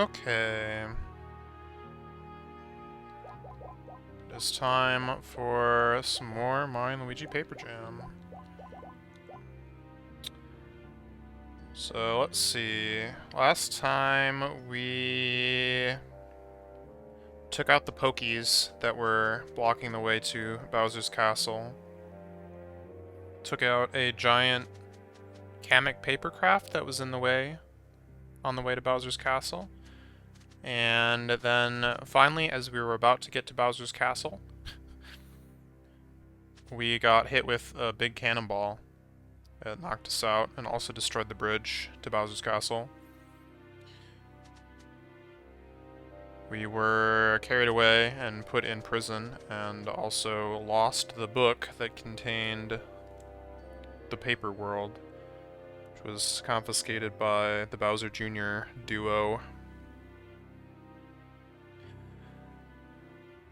Okay. It's time for some more Mario & Luigi Paper Jam. So, let's see. Last time we took out the Pokies that were blocking the way to Bowser's Castle. Took out a giant Kamek papercraft that was in the way, on the way to Bowser's Castle. And then, finally, as we were about to get to Bowser's Castle, we got hit with a big cannonball. It knocked us out and also destroyed the bridge to Bowser's Castle. We were carried away and put in prison, and also lost the book that contained the paper world, which was confiscated by the Bowser Jr. duo.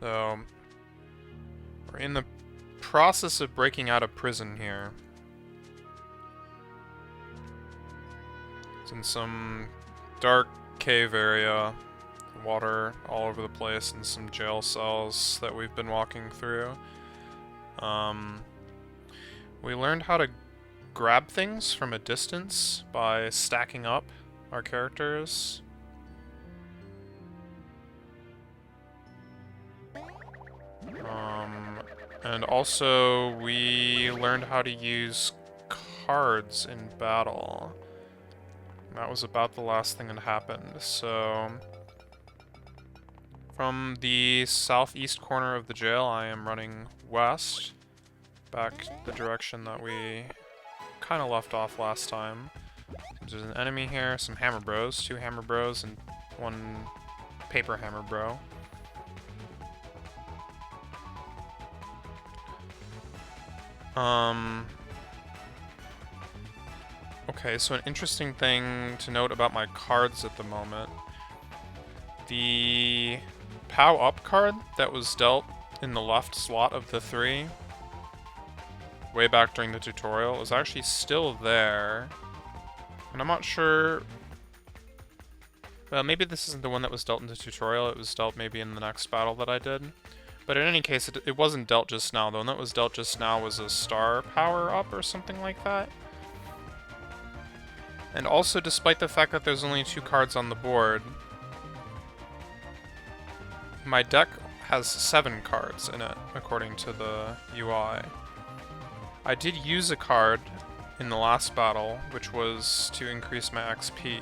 So, we're in the process of breaking out of prison here. It's in some dark cave area, water all over the place, and some jail cells that we've been walking through. We learned how to grab things from a distance by stacking up our characters. And also we learned how to use cards in battle. That was about the last thing that happened, so from the southeast corner of the jail, I am running west, back the direction that we kind of left off last time. There's an enemy here, some hammer bros, 2 hammer bros, and 1 paper hammer bro. Okay, so an interesting thing to note about my cards at the moment. The POW up card that was dealt in the left slot of the 3 way back during the tutorial is actually still there. And I'm not sure... Well, maybe this isn't the one that was dealt in the tutorial, it was dealt maybe in the next battle that I did. But in any case, it wasn't dealt just now. The one that was dealt just now was a star power-up or something like that. And also, despite the fact that there's only 2 cards on the board, my deck has 7 cards in it, according to the UI. I did use a card in the last battle, which was to increase my XP.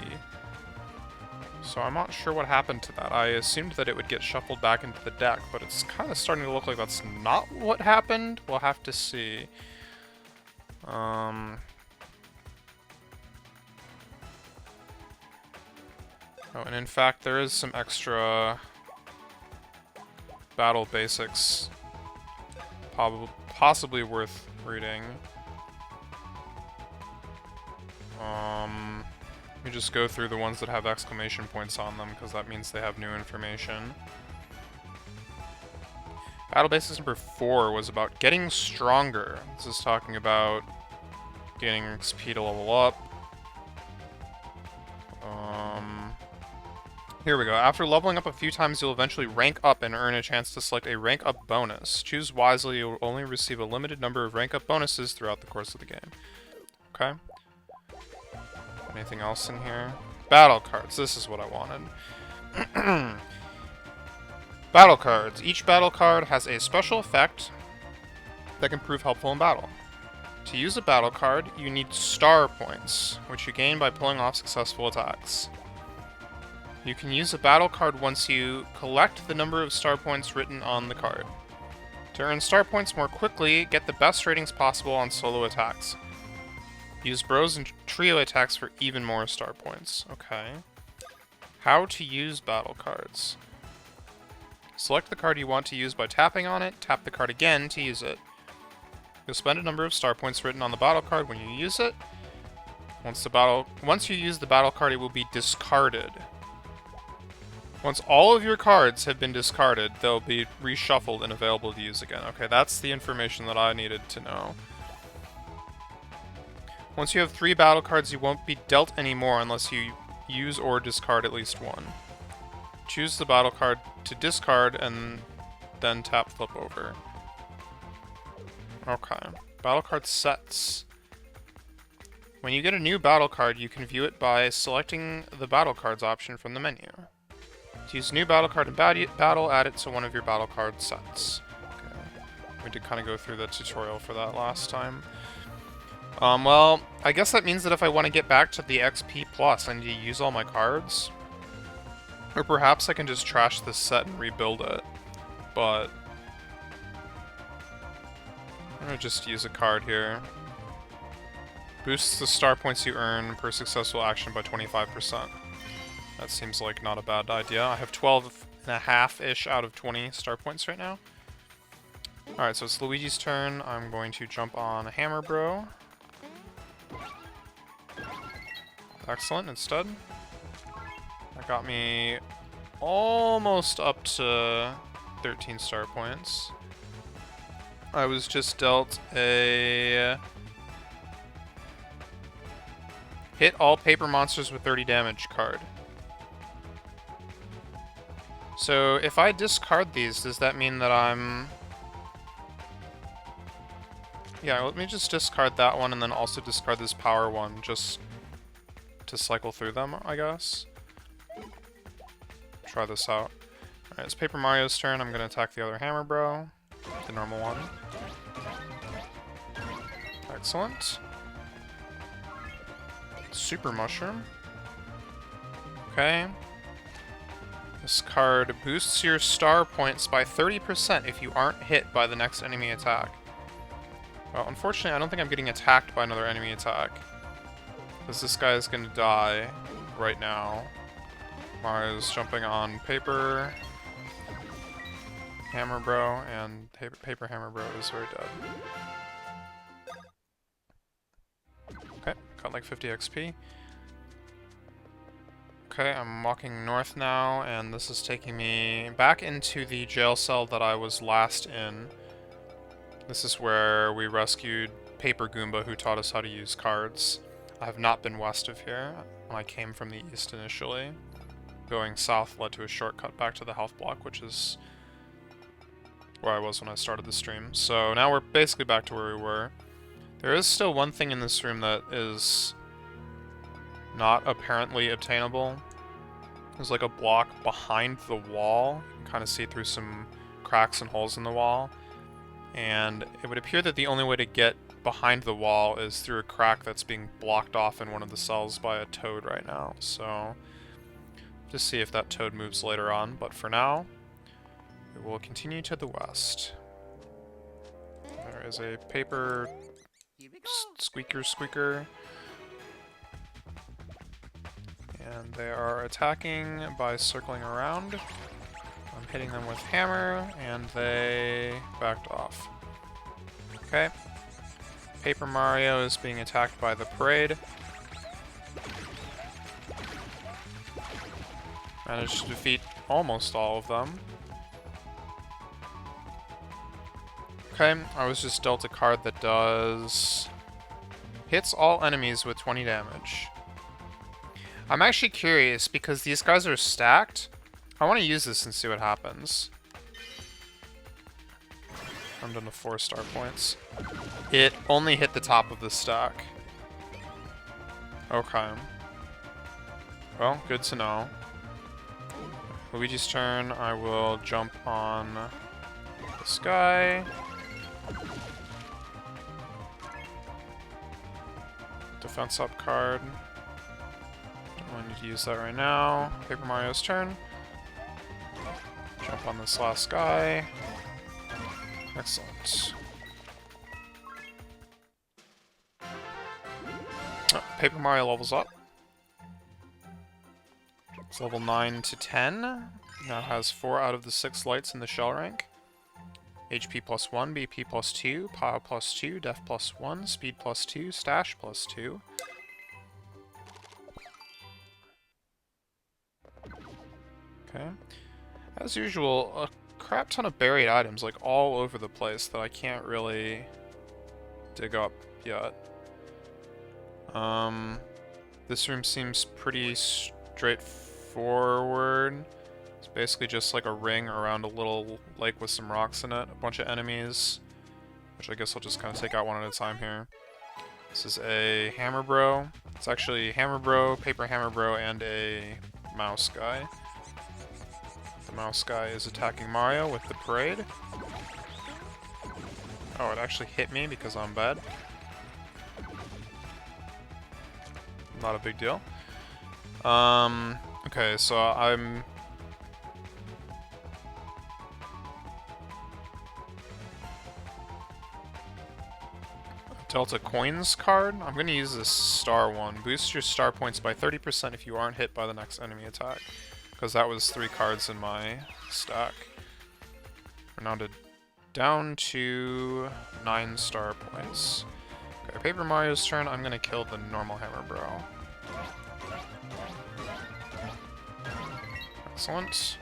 So I'm not sure what happened to that. I assumed that it would get shuffled back into the deck, but it's kind of starting to look like that's not what happened. We'll have to see. Oh, and in fact, there is some extra battle basics possibly worth reading. Let me just go through the ones that have exclamation points on them, because that means they have new information. Battle basics number 4 was about getting stronger. This is talking about gaining XP to level up. Here we go. After leveling up a few times, you'll eventually rank up and earn a chance to select a rank up bonus. Choose wisely, you'll only receive a limited number of rank up bonuses throughout the course of the game. Okay. Anything else in here? Battle cards. This is what I wanted. Battle cards. Each battle card has a special effect that can prove helpful in battle. To use a battle card, you need star points, which you gain by pulling off successful attacks. You can use a battle card once you collect the number of star points written on the card. To earn star points more quickly, get the best ratings possible on solo attacks. Use bros and trio attacks for even more star points. Okay. How to use battle cards. Select the card you want to use by tapping on it, tap the card again to use it. You'll spend a number of star points written on the battle card when you use it. Once you use the battle card, it will be discarded. Once all of your cards have been discarded, they'll be reshuffled and available to use again. Okay, that's the information that I needed to know. Once you have 3 battle cards, you won't be dealt any more unless you use or discard at least 1. choose the battle card to discard and then tap flip over. Okay. Battle card sets. When you get a new battle card, you can view it by selecting the battle cards option from the menu. To use a new battle card in battle, add it to one of your battle card sets. Okay. We did kind of go through the tutorial for that last time. Well, I guess that means that if I want to get back to the XP plus, I need to use all my cards. Or perhaps I can just trash this set and rebuild it. But I'm gonna just use a card here. Boosts the star points you earn per successful action by 25%. That seems like not a bad idea. I have 12.5-ish out of 20 star points right now. Alright, so it's Luigi's turn. I'm going to jump on Hammer Bro. Excellent, instead. That got me almost up to 13 star points. I was just dealt a... hit all paper monsters with 30 damage card. So if I discard these, does that mean that I'm... Yeah, let me just discard that one and then also discard this power one just to cycle through them, I guess. Try this out. Alright, it's Paper Mario's turn. I'm going to attack the other Hammer Bro. The normal one. Excellent. Super Mushroom. Okay. This card boosts your star points by 30% if you aren't hit by the next enemy attack. Well, unfortunately, I don't think I'm getting attacked by another enemy attack. Because this guy is going to die right now. Mario's jumping on Paper Hammer Bro, and Paper Hammer Bro is very dead. Okay, got like 50 XP. Okay, I'm walking north now, and this is taking me back into the jail cell that I was last in. This is where we rescued Paper Goomba, who taught us how to use cards. I have not been west of here. I came from the east initially. Going south led to a shortcut back to the health block, which is where I was when I started the stream. So now we're basically back to where we were. There is still one thing in this room that is not apparently obtainable. There's like a block behind the wall. You can kind of see through some cracks and holes in the wall. And it would appear that the only way to get behind the wall is through a crack that's being blocked off in one of the cells by a toad right now. So, just see if that toad moves later on. But for now, we will continue to the west. There is a paper squeaker. And they are attacking by circling around. I'm hitting them with hammer, and they backed off. Okay. Paper Mario is being attacked by the parade. Managed to defeat almost all of them. Okay, I was just dealt a card that does... hits all enemies with 20 damage. I'm actually curious, because these guys are stacked. I want to use this and see what happens. I'm down to 4 star points. It only hit the top of the stack. Okay. Well, good to know. Luigi's turn. I will jump on this guy. Defense up card. Don't need to use that right now. Paper Mario's turn. Jump on this last guy. Excellent. Oh, Paper Mario levels up. It's level 9 to 10. Now has 4 out of the 6 lights in the shell rank. HP plus 1, BP plus 2, Power plus 2, Def plus 1, Speed plus 2, Stash plus 2. Okay. As usual, a crap ton of buried items, like all over the place, that I can't really dig up yet. This room seems pretty straightforward. It's Basically just like a ring around a little lake with some rocks in it. A bunch of enemies, which I guess I'll just kind of take out one at a time here. This is a Hammer Bro. It's actually Hammer Bro, Paper Hammer Bro, and a mouse guy. The mouse guy is attacking Mario with the parade. Oh, it actually hit me because I'm bad. Not a big deal. Okay, so I'm... Delta Coins card. I'm going to use this star one. Boost your star points by 30% if you aren't hit by the next enemy attack. Because that was 3 cards in my stack. We're now down to 9 star points. Okay, Paper Mario's turn. I'm going to kill the normal Hammer Bro. Excellent.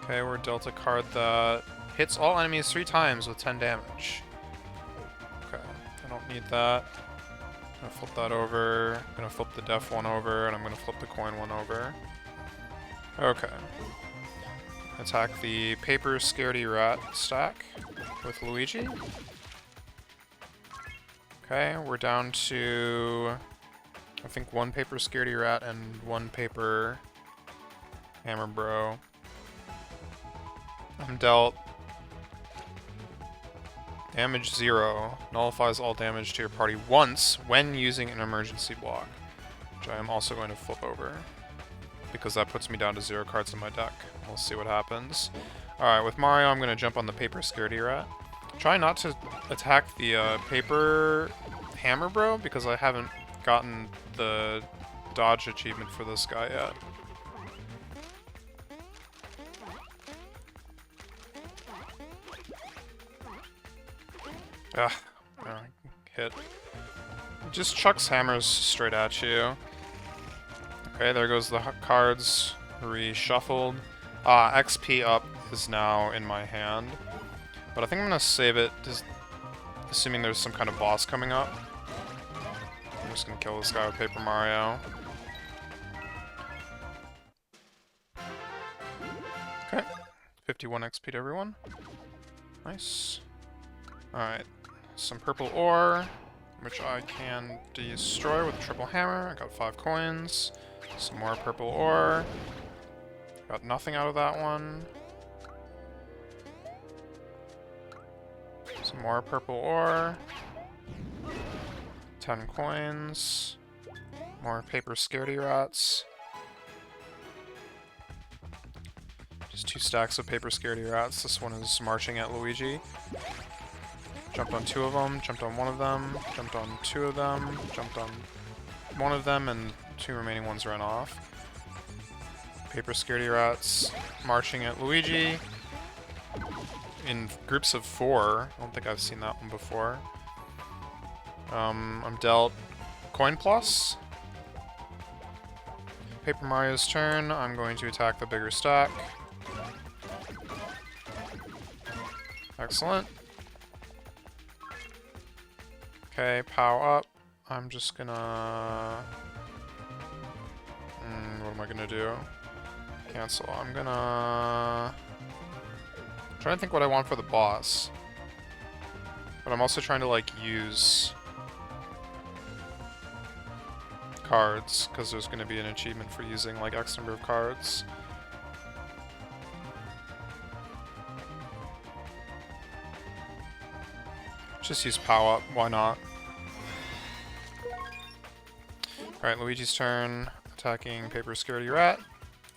Okay, we're dealt a card that hits all enemies 3 times with 10 damage. Okay, I don't need that. I'm gonna flip that over. I'm gonna flip the deaf one over, and I'm gonna flip the coin one over. Okay. Attack the Paper Scaredy Rat stack with Luigi. Okay, we're down to, I think, 1 Paper Scaredy Rat and 1 Paper Hammer Bro. I'm dealt damage 0. Nullifies all damage to your party once when using an emergency block, which I am also going to flip over because that puts me down to 0 cards in my deck. We'll see what happens. Alright, with Mario, I'm going to jump on the Paper Scaredy Rat. Try not to attack the Paper Hammer Bro because I haven't gotten the dodge achievement for this guy yet. Ah, hit. It just chucks hammers straight at you. Okay, there goes the cards reshuffled. XP up is now in my hand. But I think I'm gonna save it, just assuming there's some kind of boss coming up. I'm just gonna kill this guy with Paper Mario. Okay, 51 XP to everyone. Nice. Alright, some purple ore, which I can destroy with a triple hammer. I got 5 coins. Some more purple ore. Got nothing out of that one. Some more purple ore. 10 coins. More Paper Scaredy Rats. Just 2 stacks of Paper Scaredy Rats. This one is marching at Luigi. Jumped on 2 of them, jumped on 1 of them, jumped on 2 of them, jumped on 1 of them, and 2 remaining ones ran off. Paper Scaredy Rats marching at Luigi in groups of 4. I don't think I've seen that one before. I'm dealt Coin Plus. Paper Mario's turn. I'm going to attack the bigger stack. Excellent. Okay, pow up. I'm just gonna... what am I gonna do? Cancel. I'm gonna... trying to think what I want for the boss. But I'm also trying to, like, use cards, because there's gonna be an achievement for using, like, X number of cards. Just use pow up, why not? Alright, Luigi's turn. Attacking Paper Scaredy Rat.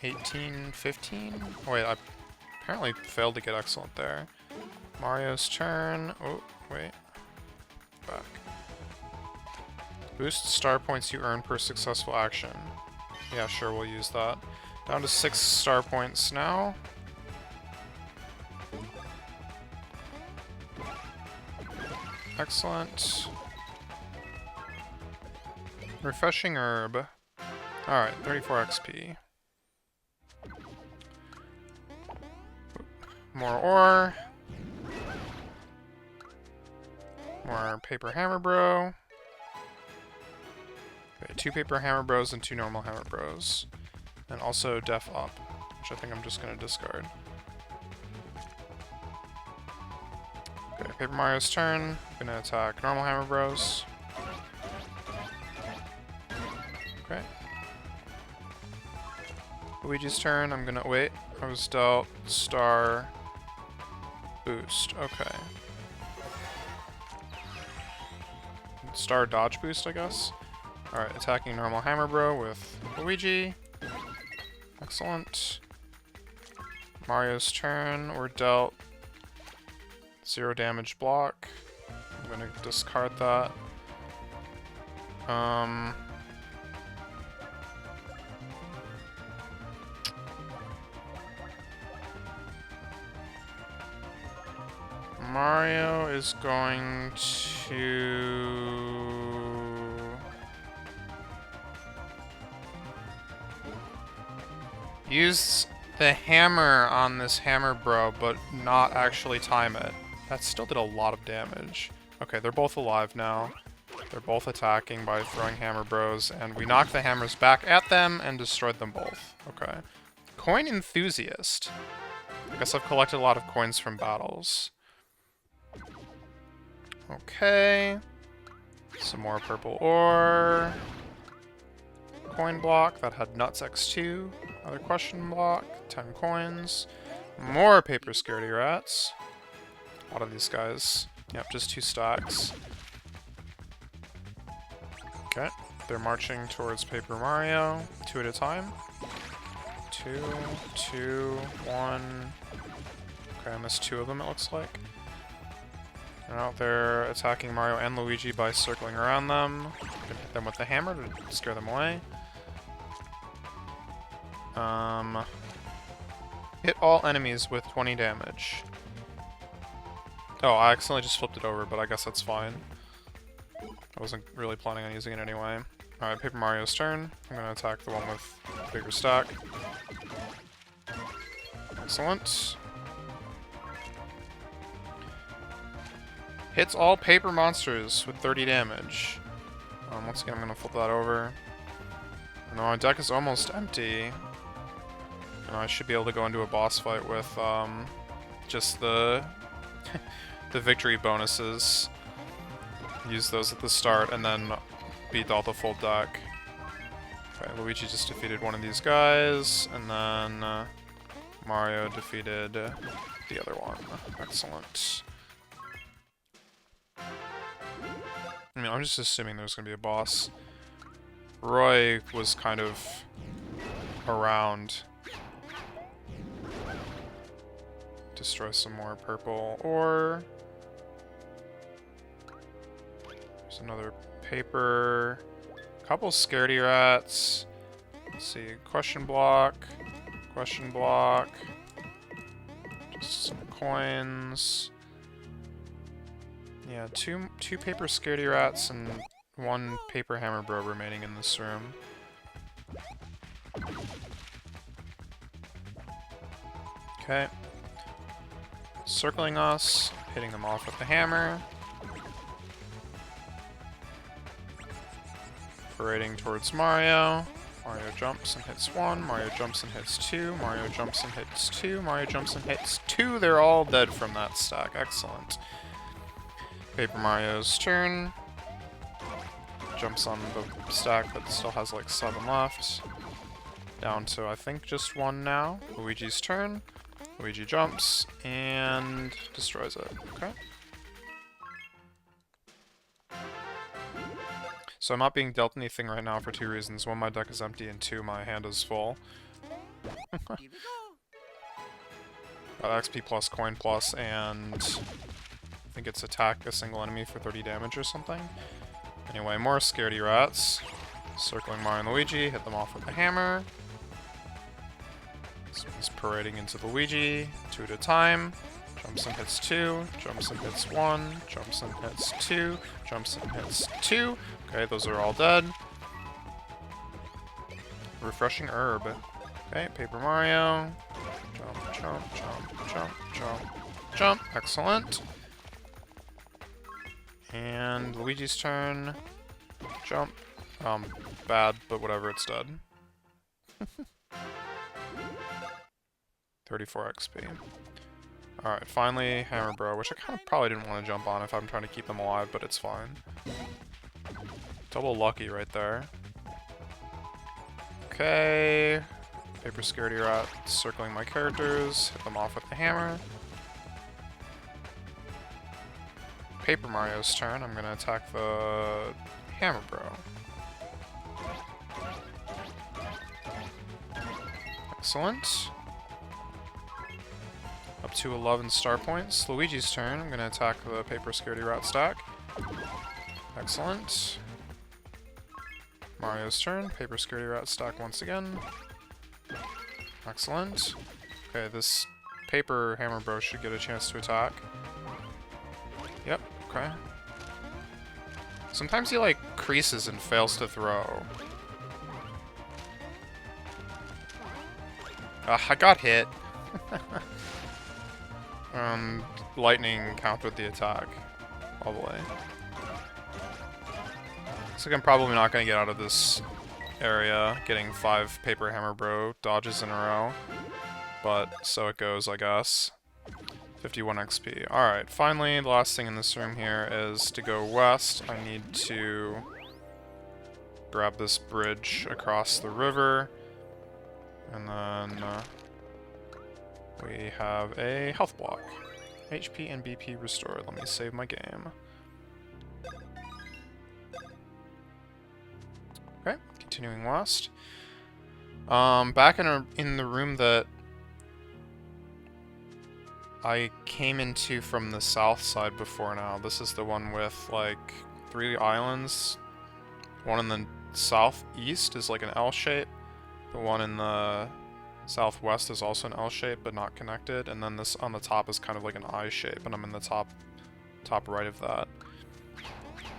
18, 15? Oh wait, I apparently failed to get excellent there. Mario's turn. Oh, wait. Back. Boost star points you earn per successful action. Yeah, sure, we'll use that. Down to 6 star points now. Excellent. Refreshing herb. Alright, 34 XP. More ore. More Paper Hammer Bro. Okay, 2 Paper Hammer Bros and 2 normal Hammer Bros. And also Def Up, which I think I'm just gonna discard. Okay, Paper Mario's turn. I'm gonna attack normal Hammer Bros. Okay. Luigi's turn. I'm gonna wait. I was dealt Star Boost. Okay. Star Dodge Boost, I guess. Alright, attacking normal Hammer Bro with Luigi. Excellent. Mario's turn. We're dealt 0 damage block. I'm gonna discard that. Mario is going to use the hammer on this Hammer Bro, but not actually time it. That still did a lot of damage. Okay, they're both alive now. They're both attacking by throwing Hammer Bros, and we knocked the hammers back at them and destroyed them both. Okay. Coin Enthusiast. I guess I've collected a lot of coins from battles. Okay. Some more purple ore. Coin block that had Nuts X2. Another question block. 10 coins. More paper scaredy rats. A lot of these guys. Yep, just 2 stacks. Okay. They're marching towards Paper Mario. 2 at a time. 2, 2, 1. Okay, I missed 2 of them, it looks like. And out there attacking Mario and Luigi by circling around them. Gonna hit them with the hammer to scare them away. Hit all enemies with 20 damage. Oh, I accidentally just flipped it over, but I guess that's fine. I wasn't really planning on using it anyway. Alright, Paper Mario's turn. I'm gonna attack the one with bigger stack. Excellent. Hits all paper monsters with 30 damage. Once again, I'm gonna flip that over. And my deck is almost empty. And I should be able to go into a boss fight with just the the victory bonuses. Use those at the start and then beat all the full deck. Okay, Luigi just defeated one of these guys, and then Mario defeated the other one. Excellent. I mean, I'm just assuming there's gonna be a boss. Roy was kind of around. Destroy some more purple ore. There's another paper. Couple scaredy rats. Let's see, question block. Question block. Just some coins. Yeah, two paper scaredy rats and 1 paper hammer bro remaining in this room. Okay. Circling us, hitting them off with the hammer. Parading towards Mario. Mario jumps and hits 1, Mario jumps and hits 2, Mario jumps and hits 2, Mario jumps and hits 2. They're all dead from that stack. Excellent. Paper Mario's turn. Jumps on the stack that still has like 7 left. Down to, I think, just 1 now. Luigi's turn. Luigi jumps and destroys it. Okay. So I'm not being dealt anything right now for 2 reasons. 1, my deck is empty, and 2, my hand is full. XP plus, coin plus, and I think it's attack a single enemy for 30 damage or something. Anyway, more scaredy rats. Circling Mario and Luigi, hit them off with the hammer. This one's parading into Luigi, 2 at a time. Jumps and hits 2, jumps and hits 1, jumps and hits 2, jumps and hits 2. Okay, those are all dead. Refreshing herb. Okay, Paper Mario. Jump, jump, jump, jump, jump, jump. Excellent. And Luigi's turn. Jump. Bad, but whatever, it's dead. 34 XP. Alright, finally Hammer Bro, which I kind of probably didn't want to jump on if I'm trying to keep them alive, but it's fine. Double lucky right there. Okay. Paper Scaredy Rat circling my characters. Hit them off with the hammer. Paper Mario's turn. I'm gonna attack the Hammer Bro. Excellent. Up to 11 star points. Luigi's turn. I'm gonna attack the Paper Scaredy Rat stack. Excellent. Mario's turn. Paper Scaredy Rat stack once again. Excellent. Okay, this Paper Hammer Bro should get a chance to attack. Yep, okay. Sometimes he, like, creases and fails to throw. I got hit. Lightning countered the attack. All the way. Looks like I'm probably not going to get out of this area getting 5 Paper Hammer Bro dodges in a row. But so it goes, I guess. 51 XP. Alright, finally, the last thing in this room here is to go west. I need to grab this bridge across the river. And then we have a health block. HP and BP restored. Let me save my game. Okay, continuing west. Back in the room that I came into from the south side before now. This is the one with, like, 3 islands. One in the southeast is like an L shape. The one in the southwest is also an L shape, but not connected. And then this on the top is kind of like an I shape, and I'm in the top right of that.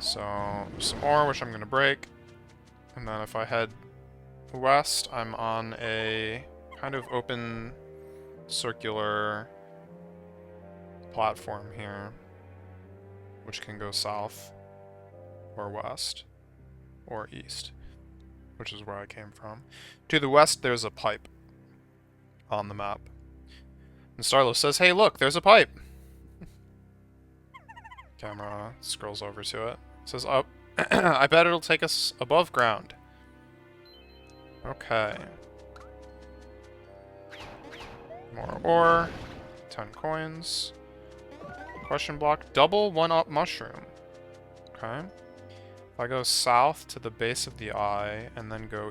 So, some more, which I'm going to break. And then if I head west, I'm on a kind of open, circular platform here, which can go south, or west, or east, which is where I came from. To the west, there's a pipe on the map. And Starlo says, hey, look, there's a pipe! Camera scrolls over to it. Says, oh, I bet it'll take us above ground. Okay. More ore. 10 coins. Question block. Double 1-up mushroom. Okay. If I go south to the base of the eye, and then go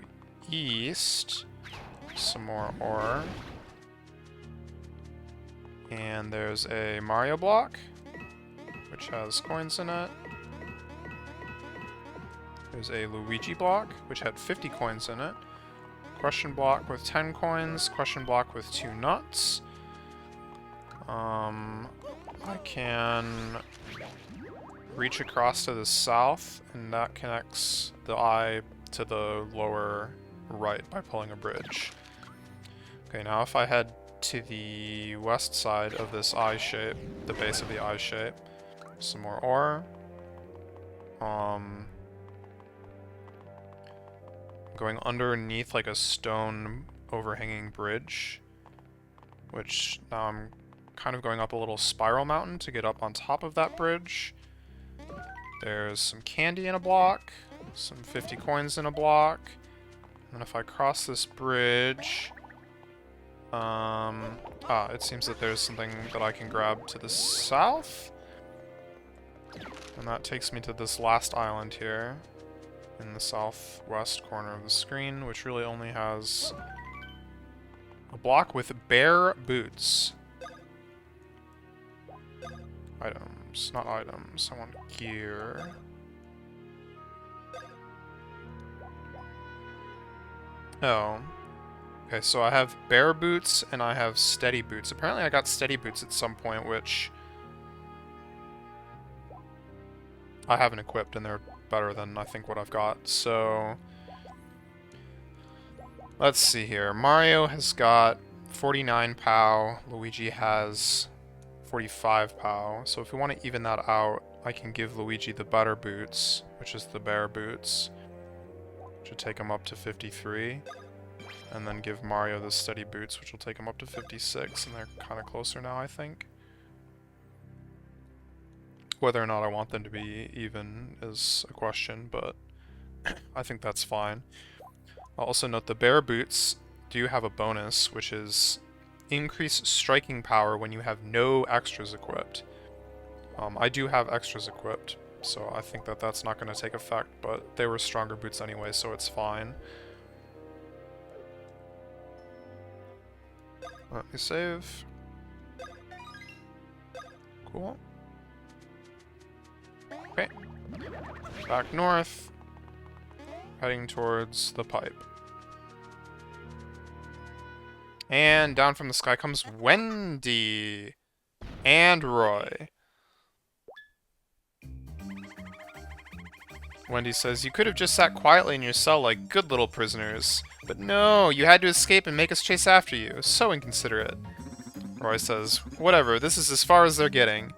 east, some more ore. And there's a Mario block, which has coins in it. There's a Luigi block, which had 50 coins in it. Question block with 10 coins. Question block with 2 nuts. I can reach across to the south, and that connects the eye to the lower right by pulling a bridge. Okay, now if I head to the west side of this eye shape, the base of the eye shape, some more ore. Going underneath like a stone overhanging bridge, which now I'm kind of going up a little spiral mountain to get up on top of that bridge. There's some candy in a block, some 50 coins in a block, and if I cross this bridge, it seems that there's something that I can grab to the south, and that takes me to this last island here in the southwest corner of the screen, which really only has a block with bare boots. Items, not items. I want gear. Oh. Okay, so I have bare boots and I have steady boots. Apparently I got steady boots at some point, which I haven't equipped, and they're better than I think what I've got. So let's see here. Mario has got 49 POW. Luigi has 45 POW. So if we want to even that out, I can give Luigi the better boots, which is the bare boots. Should take him up to 53. And then give Mario the steady boots, which will take him up to 56, and they're kind of closer now, I think. Whether or not I want them to be even is a question, but I think that's fine. I'll also note the bear boots do have a bonus, which is increase striking power when you have no extras equipped. I do have extras equipped, so I think that that's not going to take effect, but they were stronger boots anyway, so it's fine. Let me save. Cool. Okay. Back north. Heading towards the pipe. And down from the sky comes Wendy! And Roy. Wendy says, "You could have just sat quietly in your cell like good little prisoners. But no, you had to escape and make us chase after you. So inconsiderate." Roy says, "Whatever, this is as far as they're getting."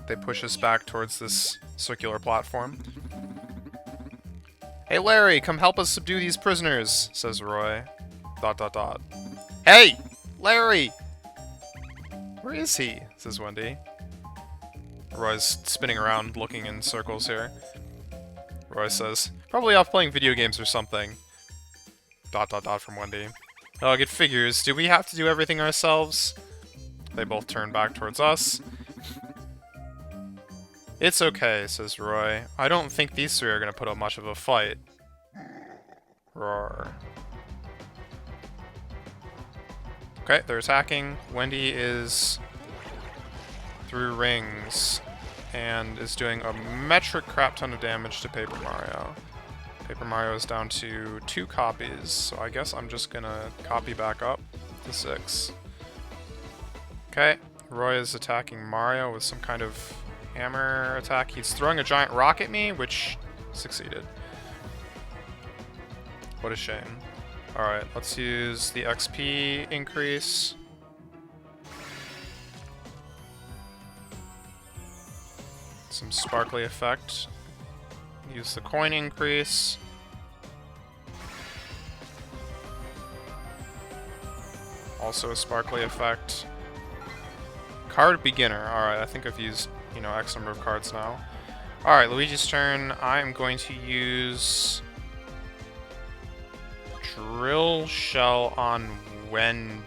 They push us back towards this circular platform. "Hey Larry, come help us subdue these prisoners," says Roy. ... "Hey! Larry! Where is he?" says Wendy. Roy's spinning around, looking in circles here. Roy says, "Probably off playing video games or something." ... from Wendy. "Ugh, it figures. Do we have to do everything ourselves?" They both turn back towards us. "It's okay," says Roy. "I don't think these three are gonna put up much of a fight." Roar. Okay, they're attacking. Wendy is through rings and is doing a metric crap ton of damage to Paper Mario. Paper Mario is down to 2 copies, so I guess I'm just gonna copy back up to 6. Okay, Roy is attacking Mario with some kind of hammer attack. He's throwing a giant rock at me, which succeeded. What a shame. Alright, let's use the XP increase. Some sparkly effect. Use the coin increase. Also a sparkly effect. Card beginner. Alright, I think I've used, X number of cards now. Alright, Luigi's turn. I'm going to use Drill Shell on Wendy.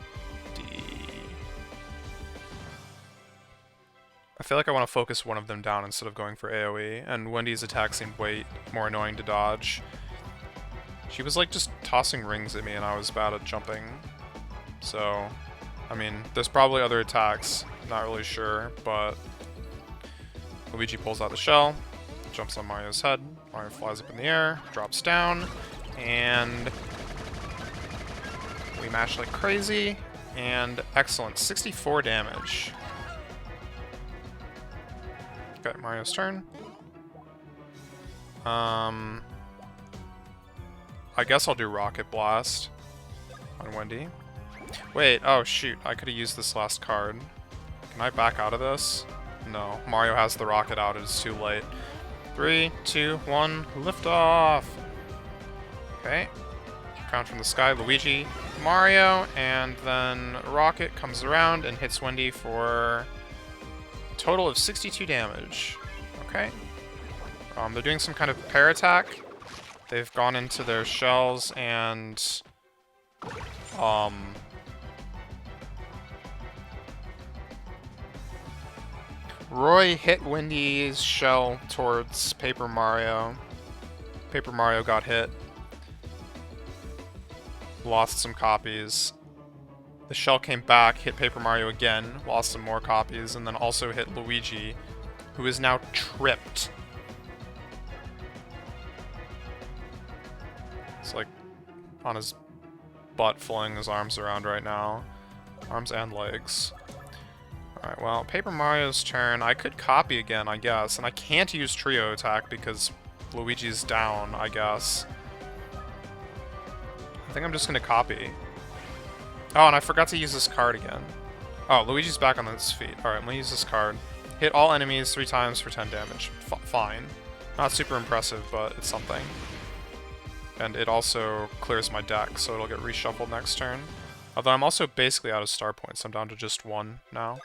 I feel like I want to focus one of them down instead of going for AoE, and Wendy's attack seemed way more annoying to dodge. She was like just tossing rings at me and I was bad at jumping. So, I mean, there's probably other attacks, not really sure, but Luigi pulls out the shell, jumps on Mario's head, Mario flies up in the air, drops down, and we mash like crazy, and excellent, 64 damage. Okay, Mario's turn. I guess I'll do Rocket Blast on Wendy. Wait, oh shoot, I could have used this last card. Can I back out of this? No, Mario has the rocket out, it's too late. 3, 2, 1, lift off! Okay. Crown from the sky, Luigi, Mario, and then Rocket comes around and hits Wendy for a total of 62 damage. Okay. They're doing some kind of pair attack. They've gone into their shells and Roy hit Wendy's shell towards Paper Mario. Paper Mario got hit. Lost some copies. The shell came back, hit Paper Mario again, lost some more copies, and then also hit Luigi, who is now tripped. It's like on his butt, flinging his arms around right now. Arms and legs. Alright, well, Paper Mario's turn. I could copy again, I guess, and I can't use Trio Attack because Luigi's down, I guess. I think I'm just gonna copy. Oh, and I forgot to use this card again. Oh, Luigi's back on his feet. Alright, I'm gonna use this card. Hit all enemies 3 times for 10 damage. Fine. Not super impressive, but it's something. And it also clears my deck, so it'll get reshuffled next turn. Although I'm also basically out of star points. I'm down to just 1 now.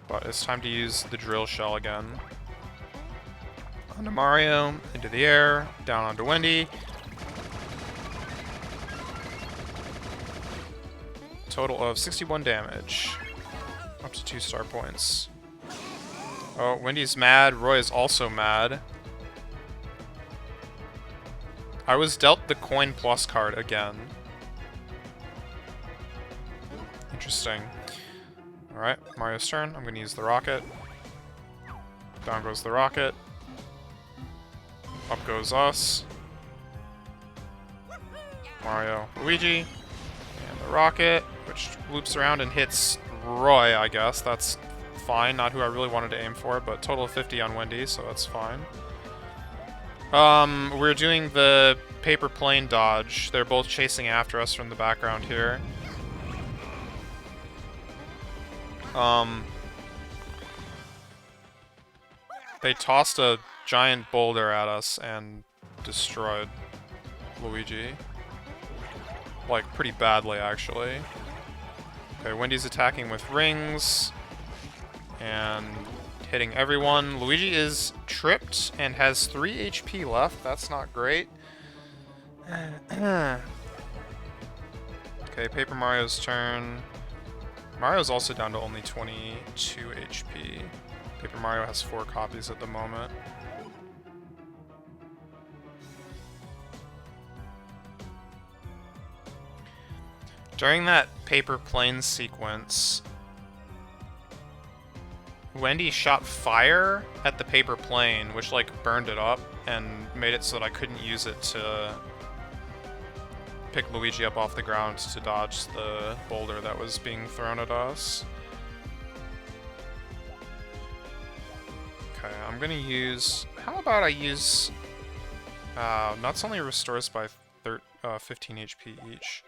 But it's time to use the drill shell again. Onto Mario, into the air, down onto Wendy. Total of 61 damage. Up to 2 star points. Oh, Wendy's mad. Roy is also mad. I was dealt the coin plus card again. Interesting. Alright, Mario's turn. I'm gonna use the rocket. Down goes the rocket. Up goes us. Mario, Luigi. And the rocket, which loops around and hits Roy, I guess. That's fine. Not who I really wanted to aim for, but total of 50 on Wendy, so that's fine. We're doing the paper plane dodge. They're both chasing after us from the background here. They tossed a giant boulder at us and destroyed Luigi. Like, pretty badly, actually. Okay, Wendy's attacking with rings. And hitting everyone. Luigi is tripped and has 3 HP left. That's not great. Okay, Paper Mario's turn. Mario's also down to only 22 HP. Paper Mario has 4 copies at the moment. During that paper plane sequence, Wendy shot fire at the paper plane, which, like, burned it up and made it so that I couldn't use it to pick Luigi up off the ground to dodge the boulder that was being thrown at us. Okay, I'm gonna use... How about I use... Nuts only restores by 15 HP each.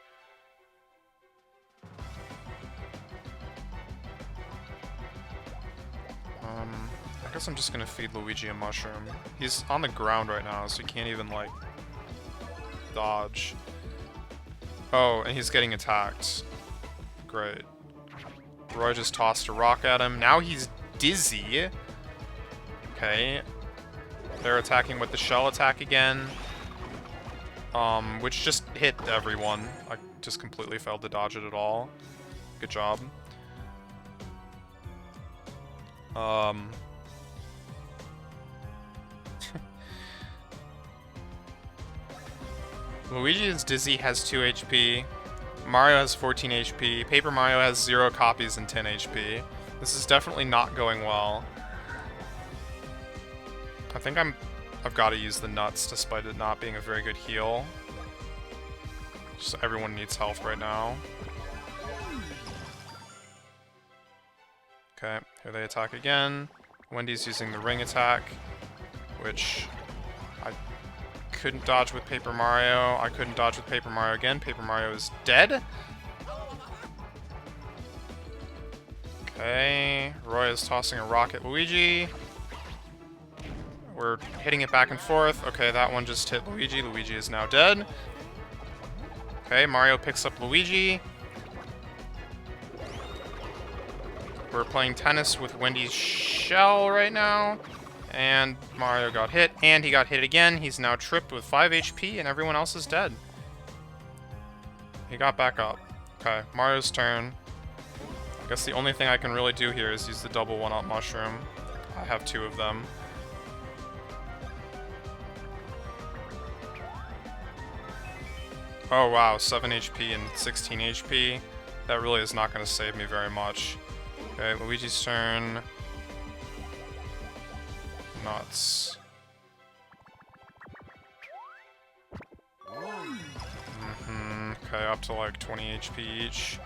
I guess I'm just gonna feed Luigi a mushroom. He's on the ground right now, so he can't even, like, dodge. Oh, and he's getting attacked. Great. Roy just tossed a rock at him. Now he's dizzy. Okay. They're attacking with the shell attack again. Which just hit everyone. I just completely failed to dodge it at all. Good job. Luigi is dizzy, has 2 HP. Mario has 14 HP. Paper Mario has 0 copies and 10 HP. This is definitely not going well. I think I've got to use the nuts despite it not being a very good heal. Just everyone needs health right now. Okay, here they attack again. Wendy's using the ring attack, which I couldn't dodge with Paper Mario. I couldn't dodge with Paper Mario again. Paper Mario is dead. Okay, Roy is tossing a rock at Luigi. We're hitting it back and forth. Okay, that one just hit Luigi. Luigi is now dead. Okay, Mario picks up Luigi. We're playing tennis with Wendy's shell right now. And Mario got hit, and he got hit again. He's now tripped with 5 HP, and everyone else is dead. He got back up. Okay, Mario's turn. I guess the only thing I can really do here is use the double one-up mushroom. I have 2 of them. Oh wow, 7 HP and 16 HP. That really is not going to save me very much. Okay, Luigi's turn. Nuts. Okay, up to like 20 HP each.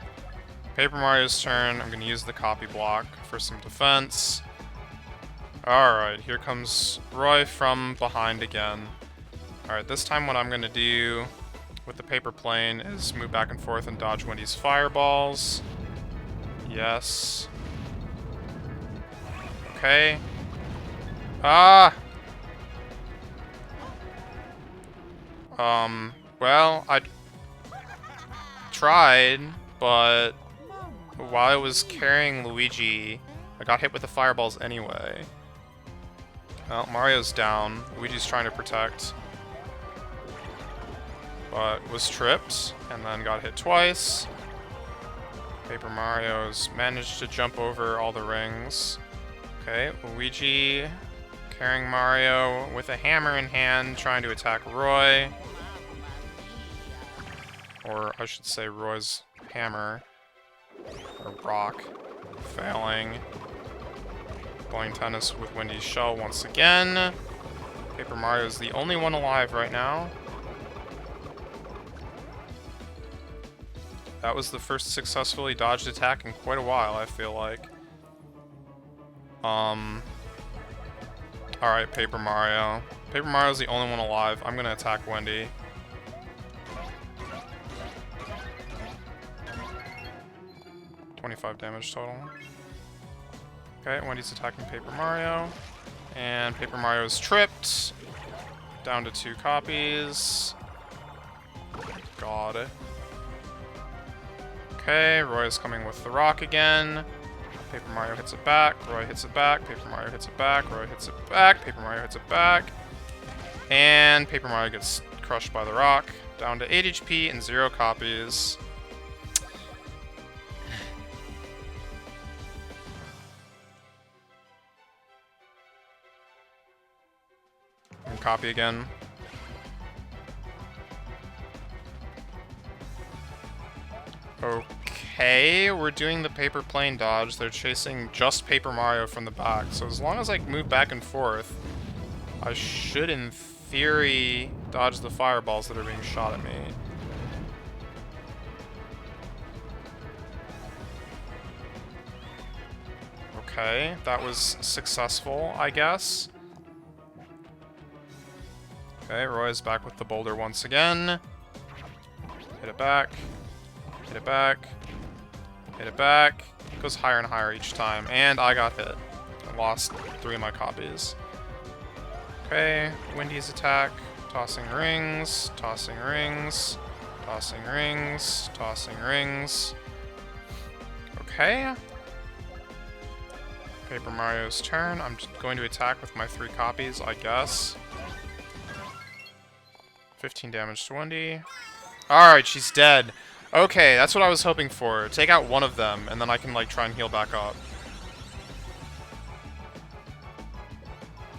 Paper Mario's turn. I'm gonna use the copy block for some defense. Alright, here comes Roy from behind again. Alright, this time what I'm gonna do with the paper plane is move back and forth and dodge Wendy's fireballs. Yes. Okay. Ah! Well, I tried, but while I was carrying Luigi, I got hit with the fireballs anyway. Well, Mario's down. Luigi's trying to protect. But was tripped, and then got hit twice. Paper Mario's managed to jump over all the rings. Okay, Luigi carrying Mario with a hammer in hand, trying to attack Roy. Or I should say Roy's hammer. Or rock. Failing. Playing tennis with Wendy's shell once again. Paper Mario's the only one alive right now. That was the first successfully dodged attack in quite a while, I feel like. Alright, Paper Mario. Paper Mario's the only one alive. I'm gonna attack Wendy. $25 damage total. Okay, Wendy's attacking Paper Mario. And Paper Mario's tripped. Down to 2 copies. God. Okay, Roy is coming with the rock again. Paper Mario hits it back. Roy hits it back. Paper Mario hits it back. Roy hits it back. Paper Mario hits it back. And Paper Mario gets crushed by the rock. Down to 8 HP and 0 copies. And copy again. Okay, we're doing the paper plane dodge. They're chasing just Paper Mario from the back. So as long as I move back and forth, I should, in theory, dodge the fireballs that are being shot at me. Okay, that was successful, I guess. Okay, Roy's back with the boulder once again. Hit it back. Hit it back. Hit it back. It goes higher and higher each time. And I got hit. I lost 3 of my copies. Okay, Wendy's attack. Tossing rings. Tossing rings. Tossing rings. Tossing rings. Okay. Paper Mario's turn. I'm just going to attack with my 3 copies, I guess. 15 damage to Wendy. Alright, she's dead. Okay, that's what I was hoping for. Take out one of them, and then I can, like, try and heal back up.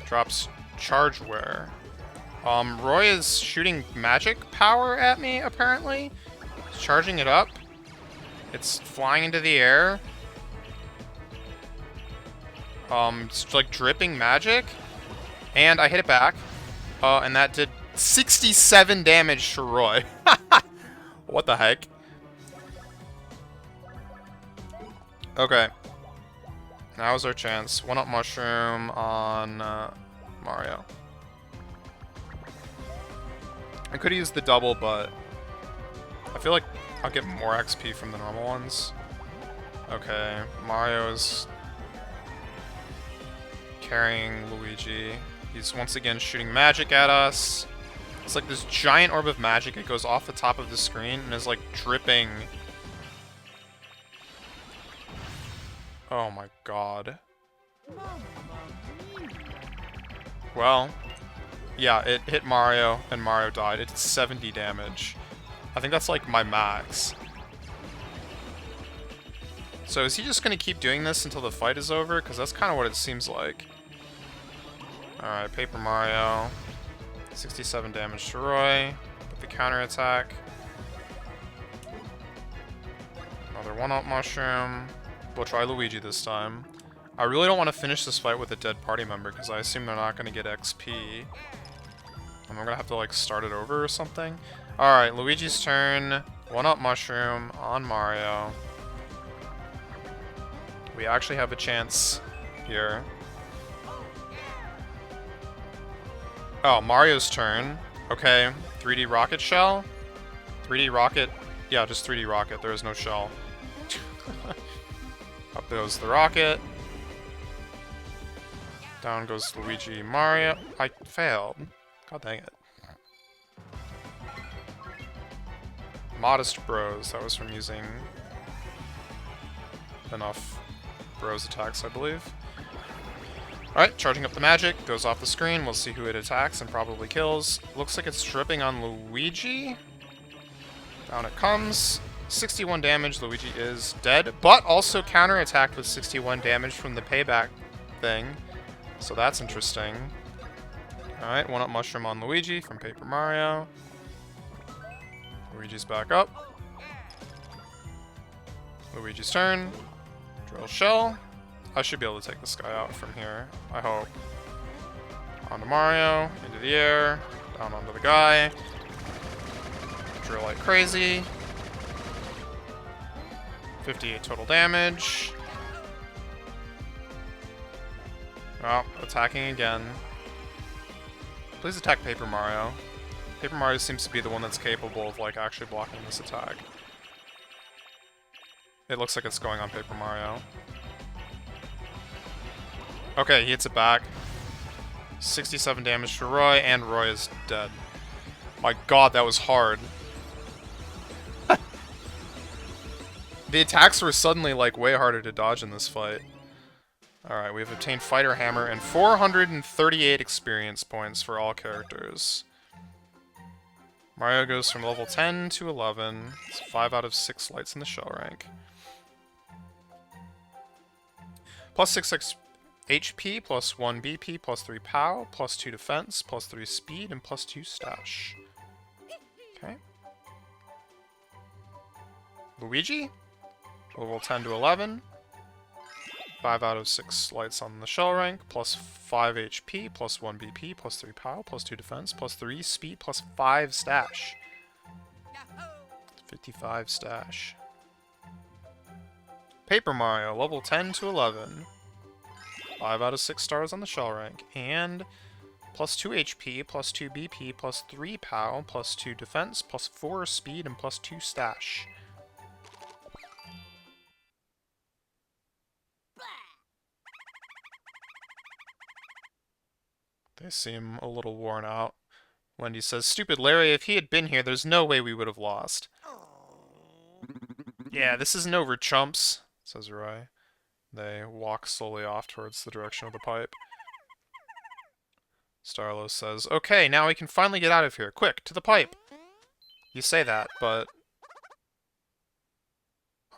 Drops chargeware. Roy is shooting magic power at me, apparently. He's charging it up. It's flying into the air. It's, like, dripping magic. And I hit it back. And that did 67 damage to Roy. What the heck? Okay. Now's our chance. 1-up mushroom on Mario. I could use the double, but I feel like I'll get more XP from the normal ones. Okay, Mario's carrying Luigi. He's once again shooting magic at us. It's like this giant orb of magic. It goes off the top of the screen and is like dripping. Oh my god. Well, yeah, it hit Mario and Mario died. It did 70 damage. I think that's like my max. So is he just gonna keep doing this until the fight is over? Because that's kind of what it seems like. Alright, Paper Mario. 67 damage to Roy. With the counterattack. Another 1-up mushroom. We'll try Luigi this time. I really don't want to finish this fight with a dead party member because I assume they're not going to get XP. And I'm going to have to like start it over or something. Alright, Luigi's turn. 1-up mushroom on Mario. We actually have a chance here. Oh, Mario's turn. Okay, 3D rocket shell. 3D rocket. Yeah, just 3D rocket. There is no shell. Up goes the rocket. Down goes Luigi, Mario. I failed. God dang it. Modest Bros. That was from using enough Bros attacks, I believe. Alright, charging up the magic, goes off the screen, we'll see who it attacks and probably kills. Looks like it's stripping on Luigi. Down it comes. 61 damage, Luigi is dead, but also counterattacked with 61 damage from the payback thing. So that's interesting. Alright, 1-up mushroom on Luigi from Paper Mario. Luigi's back up. Luigi's turn. Drill shell. I should be able to take this guy out from here, I hope. Onto Mario, into the air, down onto the guy. Drill like crazy. 58 total damage. Oh, attacking again. Please attack Paper Mario. Paper Mario seems to be the one that's capable of, like, actually blocking this attack. It looks like it's going on Paper Mario. Okay, he hits it back. 67 damage to Roy, and Roy is dead. My god, that was hard. The attacks were suddenly, like, way harder to dodge in this fight. Alright, we've obtained Fighter Hammer and 438 experience points for all characters. Mario goes from level 10 to 11. It's 5 out of 6 lights in the shell rank. Plus 6 HP, plus 1 BP, plus 3 POW, plus 2 defense, plus 3 speed, and plus 2 stash. Okay. Luigi? Level 10 to 11. 5 out of 6 lights on the shell rank, plus 5 HP, plus 1 BP, plus 3 POW, plus 2 defense, plus 3 speed, plus 5 stash. 55 stash. Paper Mario, level 10 to 11. 5 out of 6 stars on the shell rank, and plus 2 HP, plus 2 BP, plus 3 POW, plus 2 defense, plus 4 speed, and plus 2 stash. They seem a little worn out. Wendy says, "Stupid Larry, if he had been here, there's no way we would have lost." "Yeah, this isn't over, chumps," says Roy. They walk slowly off towards the direction of the pipe. Starlo says, "Okay, now we can finally get out of here. Quick, to the pipe." You say that, but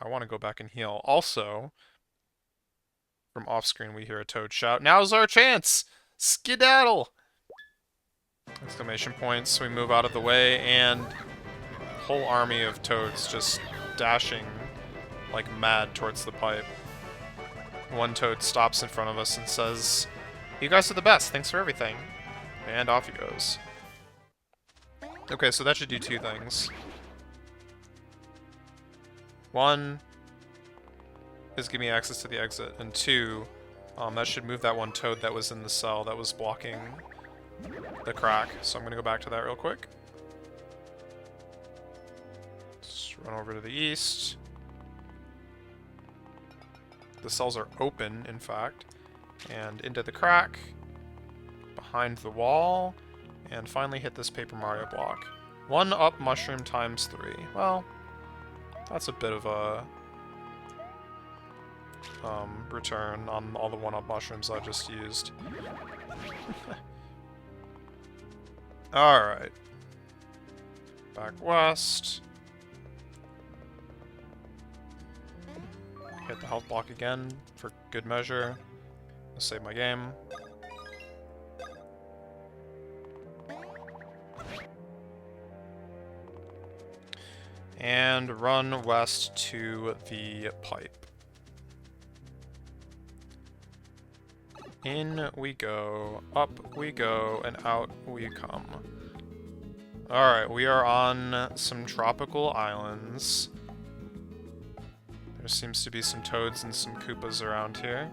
I want to go back and heal. Also, from off-screen we hear a Toad shout, "Now's our chance! Skedaddle!" Exclamation points. We move out of the way, and a whole army of Toads just dashing like mad towards the pipe. One Toad stops in front of us and says, "You guys are the best, thanks for everything." And off he goes. Okay, so that should do 2 things. 1 is give me access to the exit, and 2, that should move that one Toad that was in the cell that was blocking the crack. So I'm gonna go back to that real quick. Just run over to the east. The cells are open, in fact, and into the crack, behind the wall, and finally hit this Paper Mario block. 1-up mushroom times 3. Well, that's a bit of a return on all the 1-up mushrooms I just used. Alright. Back west. Hit the health block again for good measure. I'll save my game. And run west to the pipe. In we go, up we go, and out we come. Alright, we are on some tropical islands. There seems to be some Toads and some Koopas around here.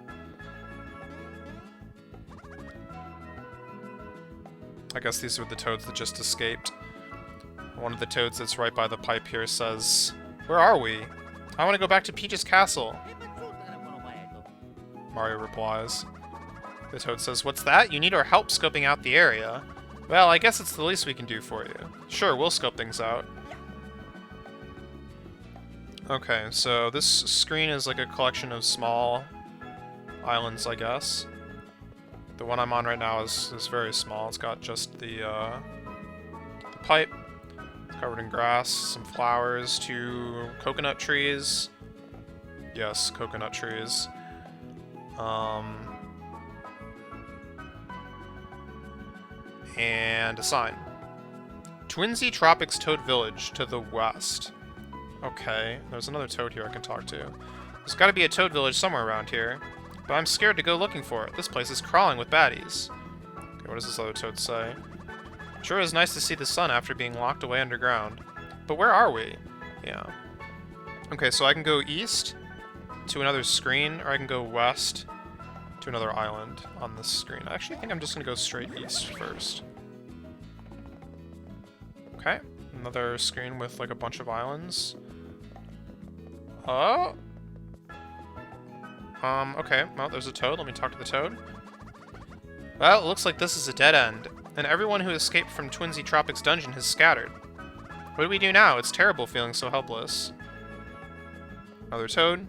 I guess these are the Toads that just escaped. One of the Toads that's right by the pipe here says, "Where are we? I want to go back to Peach's castle." Mario replies. The Toad says, "What's that? You need our help scoping out the area." "Well, I guess it's the least we can do for you." "Sure, we'll scope things out." Okay, so this screen is like a collection of small islands, I guess. The one I'm on right now is very small. It's got just the pipe. It's covered in grass, some flowers, 2 coconut trees. Yes, coconut trees. And a sign. Twinsy Tropics Toad Village to the west. Okay, there's another toad here I can talk to. There's gotta be a toad village somewhere around here, but I'm scared to go looking for it. This place is crawling with baddies. Okay, what does this other toad say? Sure is nice to see the sun after being locked away underground. But where are we? Yeah. Okay, so I can go east to another screen, or I can go west to another island on this screen. I actually think I'm just gonna go straight east first. Okay, another screen with like a bunch of islands. Oh! Okay, well, there's a toad. Let me talk to the toad. Well, it looks like this is a dead end, and everyone who escaped from Twinsy Tropics dungeon has scattered. What do we do now? It's terrible feeling so helpless. Another toad.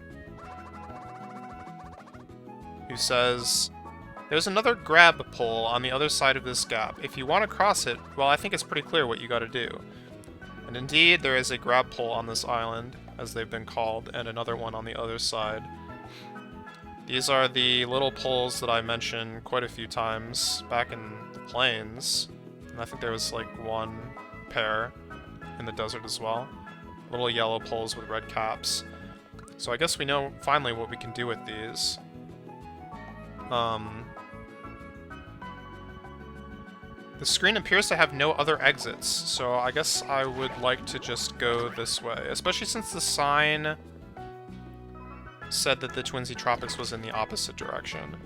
Who says, there's another grab pole on the other side of this gap. If you want to cross it, well, I think it's pretty clear what you gotta do. And indeed, there is a grab pole on this island, as they've been called, and another one on the other side. These are the little poles that I mentioned quite a few times back in the plains. And I think there was like 1 pair in the desert as well. Little yellow poles with red caps. So I guess we know finally what we can do with these. The screen appears to have no other exits, so I guess I would like to just go this way, especially since the sign said that the Twinsy Tropics was in the opposite direction.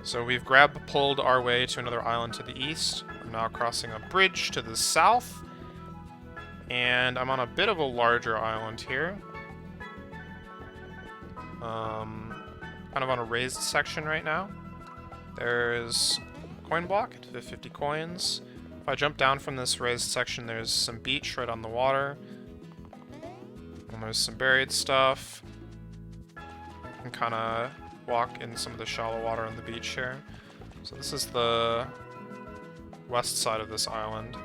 So we've pulled our way to another island to the east. I'm now crossing a bridge to the south, and I'm on a bit of a larger island here. Kind of on a raised section right now. There's a coin block to 50 coins. If I jump down from this raised section, there's some beach right on the water. And there's some buried stuff. I can kind of walk in some of the shallow water on the beach here. So this is the west side of this island.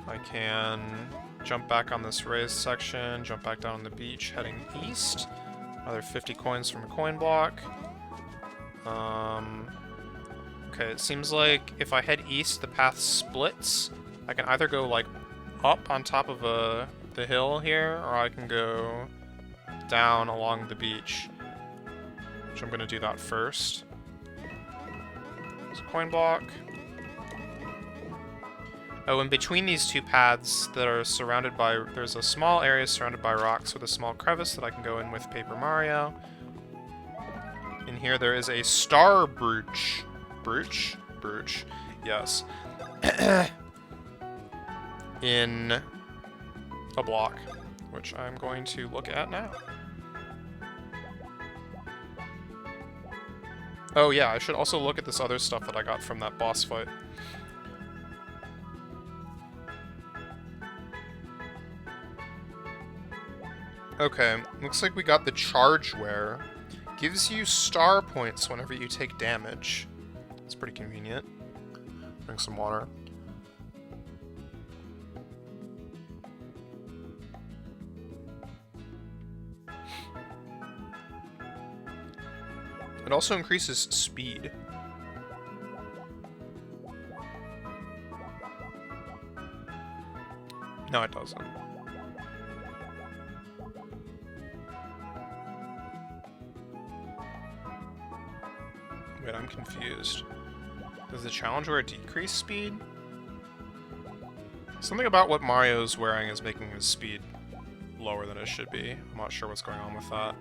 I can jump back on this raised section, jump back down on the beach, heading east. Another 50 coins from a coin block. Okay, it seems like if I head east, the path splits. I can either go, like, up on top of the hill here, or I can go down along the beach. Which I'm going to do that first. There's a coin block. Oh, in between these 2 paths that are surrounded by... There's a small area surrounded by rocks with a small crevice that I can go in with Paper Mario. In here there is a star brooch. Brooch? Brooch. Yes. In a block, which I'm going to look at now. Oh yeah, I should also look at this other stuff that I got from that boss fight. Okay, looks like we got the Chargeware. Gives you star points whenever you take damage. It's pretty convenient. Drink some water. It also increases speed. No, it doesn't. Wait, I'm confused. Does the Challengeware decrease speed? Something about what Mario's wearing is making his speed lower than it should be. I'm not sure what's going on with that.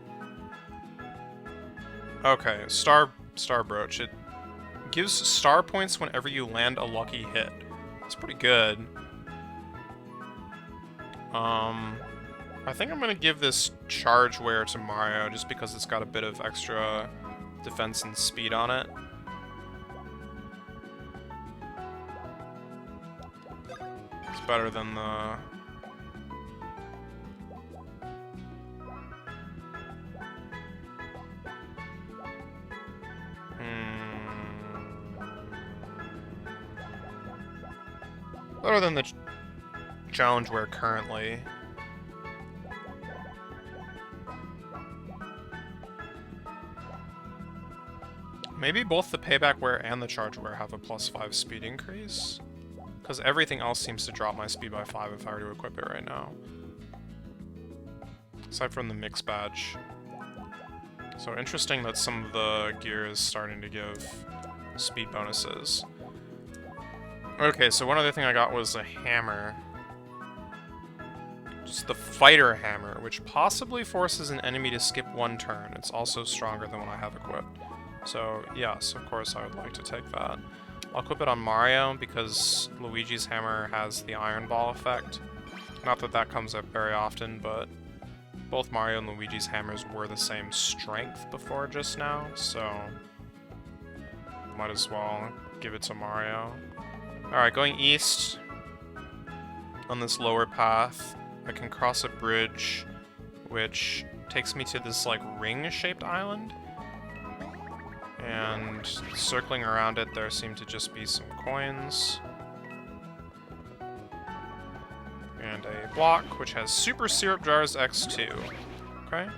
Okay, Star Brooch. It gives star points whenever you land a lucky hit. It's pretty good. I think I'm gonna give this Chargeware to Mario just because it's got a bit of extra defense and speed on it. It's better than Better than the challenge we're currently. Maybe both the payback wear and the charge wear have a +5 speed increase. Because everything else seems to drop my speed by 5 if I were to equip it right now. Aside from the mix badge. So interesting that some of the gear is starting to give speed bonuses. Okay, so one other thing I got was a hammer. Just the fighter hammer, which possibly forces an enemy to skip 1 turn. It's also stronger than what I have equipped. So yes, of course I would like to take that. I'll equip it on Mario because Luigi's hammer has the Iron Ball effect. Not that that comes up very often, but both Mario and Luigi's hammers were the same strength before just now, so might as well give it to Mario. Alright, going east on this lower path, I can cross a bridge which takes me to this like ring-shaped island. And circling around it, there seem to just be some coins. And a block, which has Super Syrup Jars X2. Okay.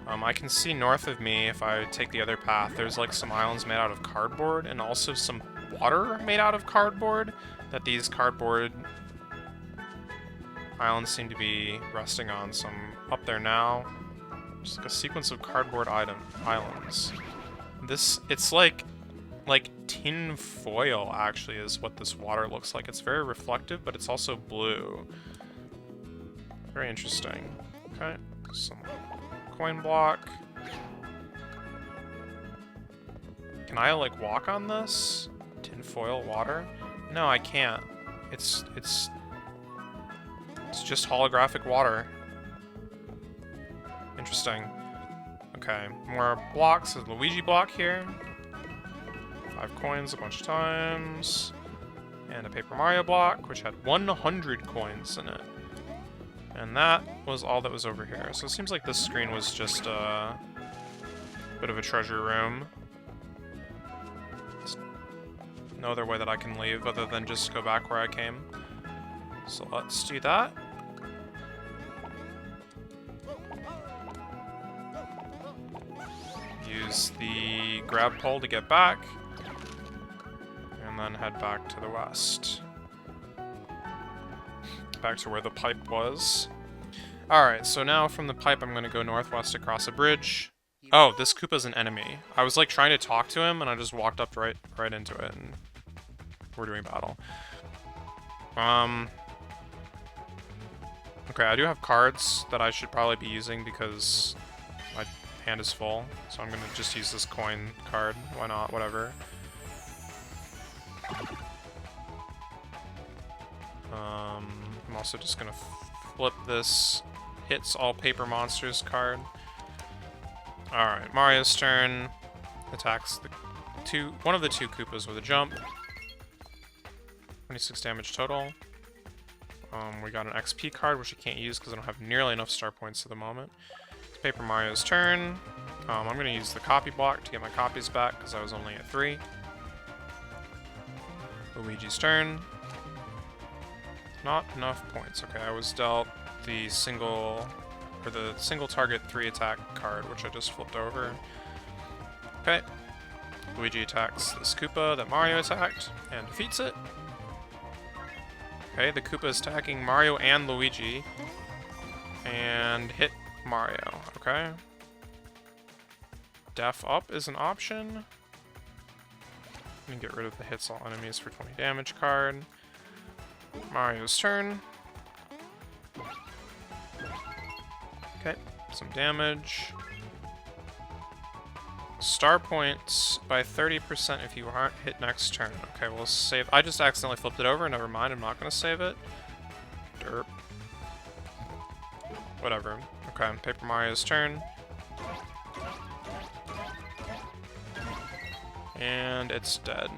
I can see north of me, if I take the other path, there's like some islands made out of cardboard, and also some water made out of cardboard, that these cardboard islands seem to be resting on. So I'm up there now. Just like a sequence of cardboard islands. It's like tin foil, actually, is what this water looks like. It's very reflective, but it's also blue. Very interesting. Okay, some coin block. Can I, like, walk on this? Tin foil water? No, I can't. It's just holographic water. Interesting. Okay, more blocks. There's a Luigi block here. 5 coins a bunch of times. And a Paper Mario block, which had 100 coins in it. And that was all that was over here. So it seems like this screen was just a bit of a treasure room. There's no other way that I can leave other than just go back where I came. So let's do that. Use the grab pole to get back, and then head back to the west. Back to where the pipe was. Alright, so now from the pipe I'm going to go northwest across a bridge. Oh, this Koopa's an enemy. I was like trying to talk to him, and I just walked up right into it, and we're doing battle. Okay, I do have cards that I should probably be using because my hand is full, so I'm gonna just use this coin card. Why not? Whatever. I'm also just gonna flip this hits all paper monsters card. Alright, Mario's turn. Attacks one of the 2 Koopas with a jump. 26 damage total. We got an XP card, which I can't use because I don't have nearly enough star points at the moment. It's Paper Mario's turn. I'm going to use the copy block to get my copies back because I was only at 3. Luigi's turn. Not enough points. Okay, I was dealt the single target 3 attack card, which I just flipped over. Okay. Luigi attacks this Koopa that Mario attacked and defeats it. Okay, the Koopa is attacking Mario and Luigi and hit Mario. Okay. Def up is an option. Let me get rid of the hits all enemies for 20 damage card. Mario's turn. Okay, some damage. Star points by 30% if you aren't hit next turn. Okay, we'll save. I just accidentally flipped it over. Never mind, I'm not going to save it. Derp. Whatever. Okay, Paper Mario's turn. And it's dead.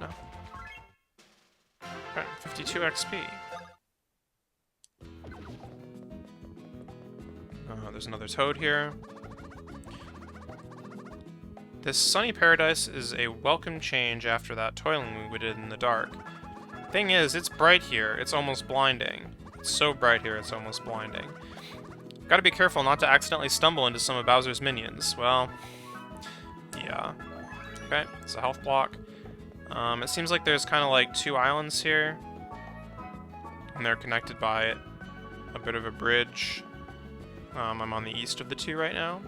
Okay, 52 XP. There's another toad here. This sunny paradise is a welcome change after that toiling we did in the dark. Thing is, it's bright here. It's almost blinding. It's so bright here, it's almost blinding. Gotta be careful not to accidentally stumble into some of Bowser's minions. Well, yeah. Okay, it's a health block. It seems like there's kind of like 2 islands here. And they're connected by a bit of a bridge. I'm on the east of the 2 right now.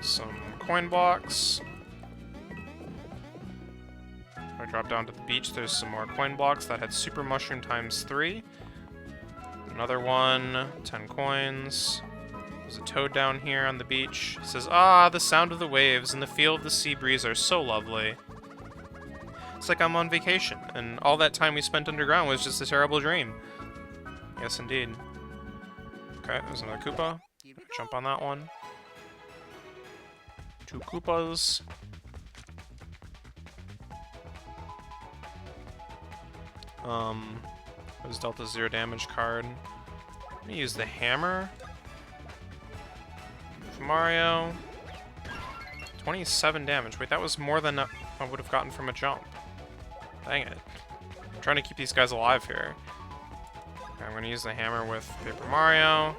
Some coin blocks. If I drop down to the beach, there's some more coin blocks that had super mushroom times 3. Another one, 10 coins. There's a toad down here on the beach. It says, "Ah, the sound of the waves and the feel of the sea breeze are so lovely." It's like I'm on vacation, and all that time we spent underground was just a terrible dream. Yes, indeed. Okay, there's another Koopa. Jump on that one. 2 Koopas. Was dealt a 0 damage card. I'm gonna use the hammer. For Mario. 27 damage. Wait, that was more than I would have gotten from a jump. Dang it. I'm trying to keep these guys alive here. Okay, I'm gonna use the hammer with Paper Mario.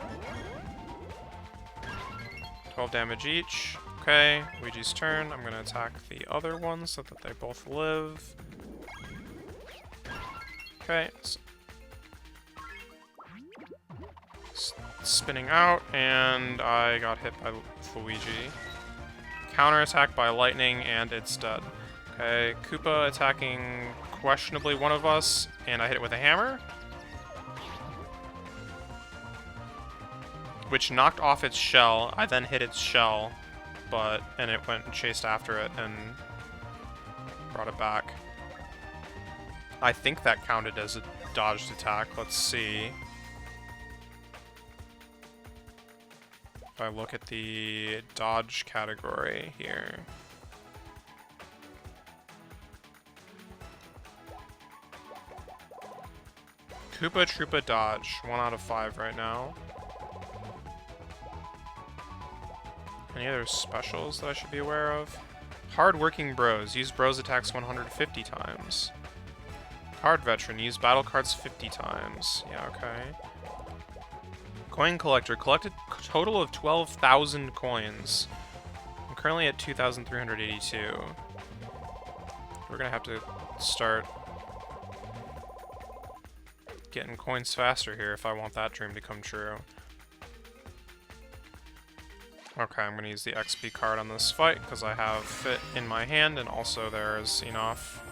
12 damage each. Okay, Luigi's turn. I'm gonna attack the other one so that they both live. Okay. Spinning out, and I got hit by Luigi. Counterattack by lightning, and it's dead. Okay, Koopa attacking questionably one of us, and I hit it with a hammer. Which knocked off its shell. I then hit its shell, and it went and chased after it and brought it back. I think that counted as a dodged attack. Let's see. If I look at the dodge category here. Koopa Troopa dodge. 1 out of 5 right now. Any other specials that I should be aware of? Hard-working bros. Use bros attacks 150 times. Card veteran. Use battle cards 50 times. Yeah, okay. Coin collector. Collected a total of 12,000 coins. I'm currently at 2,382. We're gonna have to start getting coins faster here if I want that dream to come true. Okay, I'm gonna use the XP card on this fight because I have it in my hand, and also there's enough.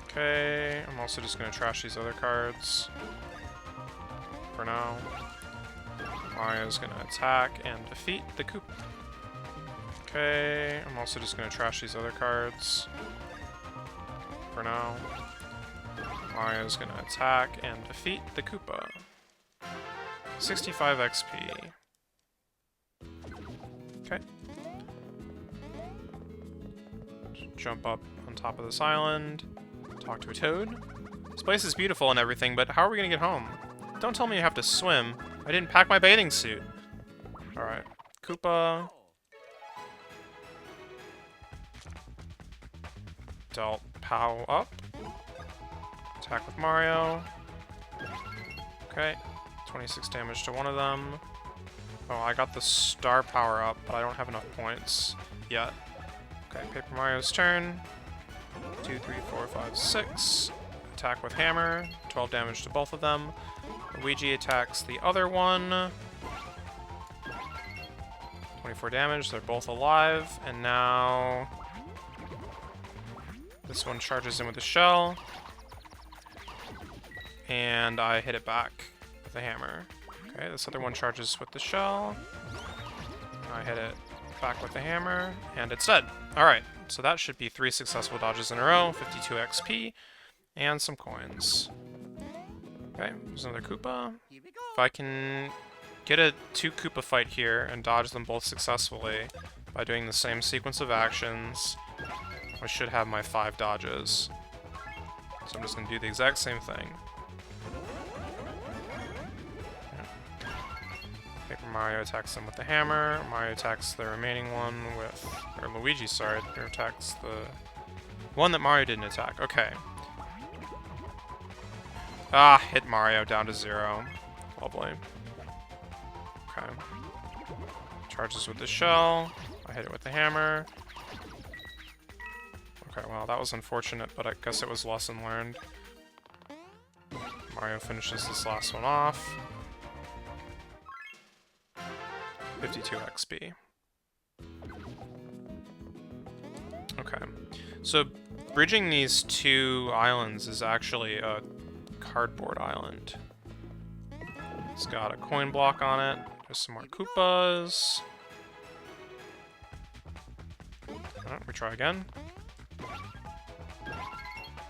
Okay, I'm also just gonna trash these other cards for now. Mario's gonna attack and defeat the Koopa. Okay, I'm also just gonna trash these other cards for now. Mario's gonna attack and defeat the Koopa. 65 XP. Okay. Jump up on top of this island. Talk to a toad. This place is beautiful and everything, but how are we gonna get home? Don't tell me you have to swim. I didn't pack my bathing suit. Alright. Koopa. Dealt POW up. Attack with Mario. Okay. 26 damage to one of them. Oh, I got the star power up, but I don't have enough points yet. Okay, Paper Mario's turn. 2, 3, 4, 5, 6. Attack with hammer. 12 damage to both of them. Luigi attacks the other one. 24 damage. They're both alive. And now this one charges in with a shell. And I hit it back with a hammer. Okay, this other one charges with the shell. I hit it back with the hammer, and it's dead. Alright, so that should be 3 successful dodges in a row, 52 XP, and some coins. Okay, there's another Koopa. If I can get a 2 Koopa fight here and dodge them both successfully by doing the same sequence of actions, I should have my 5 dodges. So I'm just going to do the exact same thing. Paper Mario attacks them with the hammer. Mario attacks the remaining one with... Or Luigi, sorry, attacks the one that Mario didn't attack. Okay. Ah, hit Mario down to 0. Lovely. Okay. Charges with the shell. I hit it with the hammer. Okay, well, that was unfortunate, but I guess it was lesson learned. Mario finishes this last one off. 52 XP. Okay. So, bridging these two islands is actually a cardboard island. It's got a coin block on it. There's some more Koopas. Alright, we try again.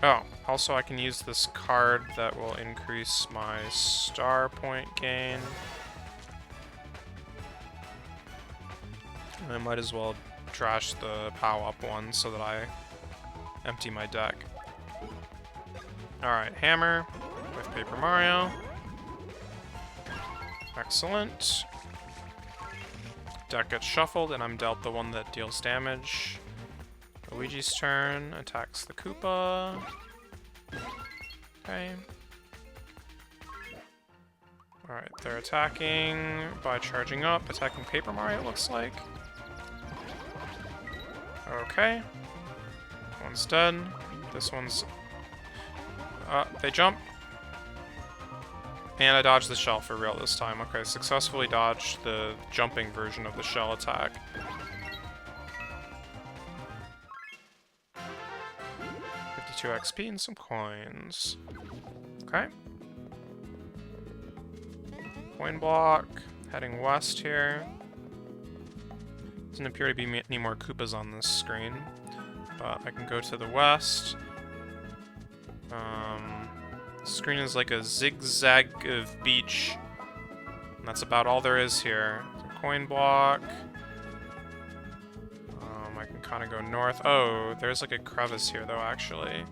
Oh, also I can use this card that will increase my star point gain. And I might as well trash the POW-up one so that I empty my deck. Alright, hammer with Paper Mario. Excellent. Deck gets shuffled and I'm dealt the one that deals damage. Luigi's turn, attacks the Koopa. Okay. Alright, they're attacking by charging up, attacking Paper Mario, it looks like. Okay. One's dead. This one's... they jump. And I dodged the shell for real this time. Okay, successfully dodged the jumping version of the shell attack. XP and some coins. Okay. Coin block. Heading west here. Doesn't appear to be any more Koopas on this screen, but I can go to the west. The screen is like a zigzag of beach, and that's about all there is here. A coin block. I can kind of go north. Oh, there's like a crevice here, though, actually.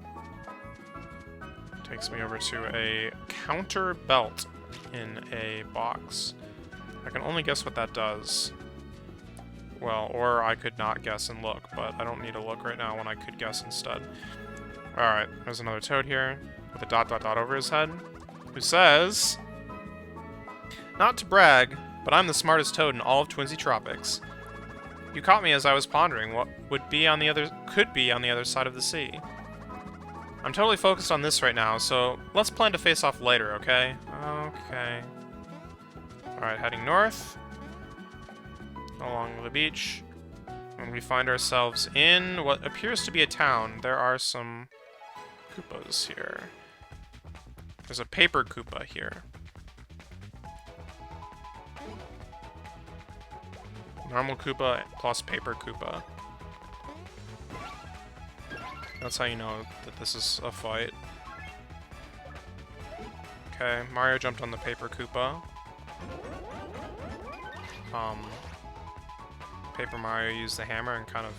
Takes me over to a counter belt in a box. I can only guess what that does. Well, or I could not guess and look, but I don't need to look right now when I could guess instead. Alright, there's another Toad here, with a ... over his head, who says... Not to brag, but I'm the smartest Toad in all of Twinsy Tropics. You caught me as I was pondering what could be on the other side of the sea. I'm totally focused on this right now, so let's plan to face off later, okay? Okay. Alright, heading north. Along the beach. And we find ourselves in what appears to be a town. There are some Koopas here. There's a paper Koopa here. Normal Koopa plus Paper Koopa. That's how you know that this is a fight. Okay, Mario jumped on the Paper Koopa. Paper Mario used the hammer and kind of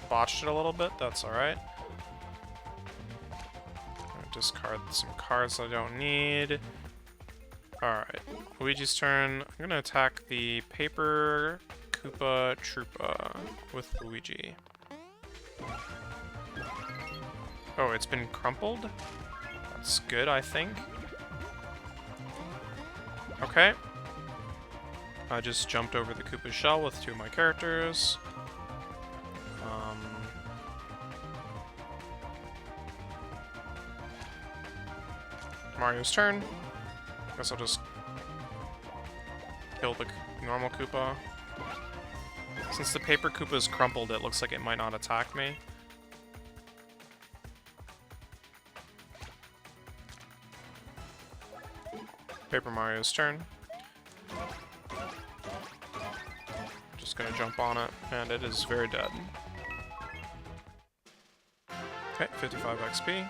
botched it a little bit. That's alright. Discard some cards I don't need. Alright, Luigi's turn. I'm gonna attack the Paper Koopa Troopa with Luigi. Oh, it's been crumpled? That's good, I think. Okay. I just jumped over the Koopa's shell with two of my characters. Mario's turn. Guess I'll just kill the normal Koopa. Since the Paper Koopa is crumpled, it looks like it might not attack me. Paper Mario's turn. Just gonna jump on it, and it is very dead. Okay, 55 XP.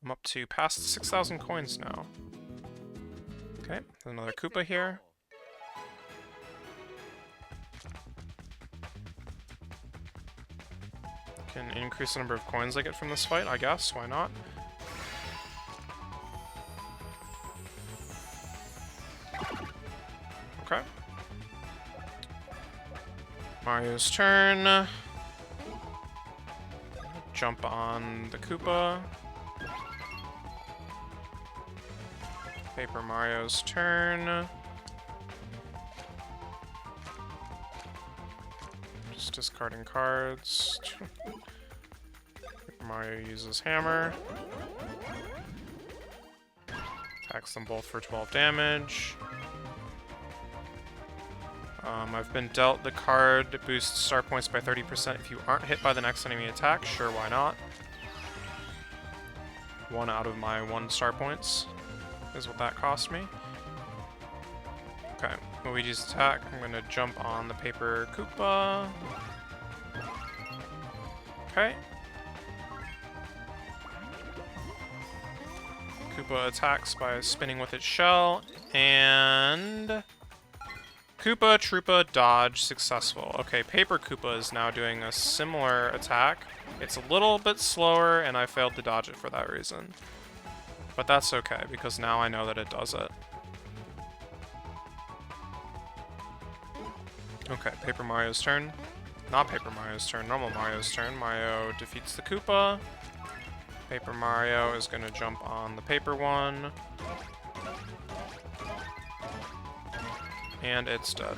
I'm up to past 6,000 coins now. Okay, there's another Koopa here. Can increase the number of coins I get from this fight, I guess. Why not? Okay. Mario's turn. Jump on the Koopa. Paper Mario's turn. Just discarding cards. Paper Mario uses hammer. Attacks them both for 12 damage. I've been dealt the card that boosts star points by 30% if you aren't hit by the next enemy attack. Sure, why not? 1 out of my 1 star points is what that cost me. Okay, Luigi's attack. I'm gonna jump on the Paper Koopa. Okay. Koopa attacks by spinning with its shell, and Koopa Troopa dodge successful. Okay, Paper Koopa is now doing a similar attack. It's a little bit slower, and I failed to dodge it for that reason. But that's okay, because now I know that it does it. Okay, Paper Mario's turn. Not Paper Mario's turn, normal Mario's turn. Mario defeats the Koopa. Paper Mario is gonna jump on the paper one. And it's dead.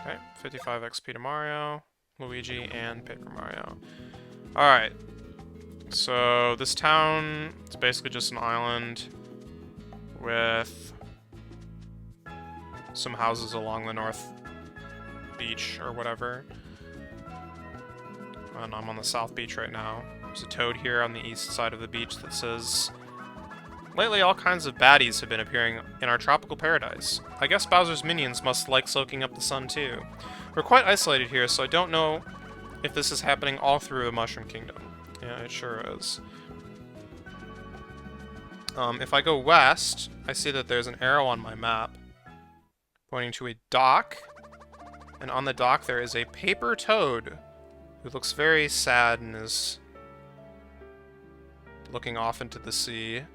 Okay, 55 XP to Mario, Luigi, and Paper Mario. Alright. So, this town is basically just an island with some houses along the north beach or whatever. And I'm on the south beach right now. There's a toad here on the east side of the beach that says, "Lately, all kinds of baddies have been appearing in our tropical paradise. I guess Bowser's minions must like soaking up the sun, too. We're quite isolated here, so I don't know if this is happening all through the Mushroom Kingdom." Yeah, it sure is. If I go west, I see that there's an arrow on my map pointing to a dock. And on the dock, there is a paper toad who looks very sad and is looking off into the sea.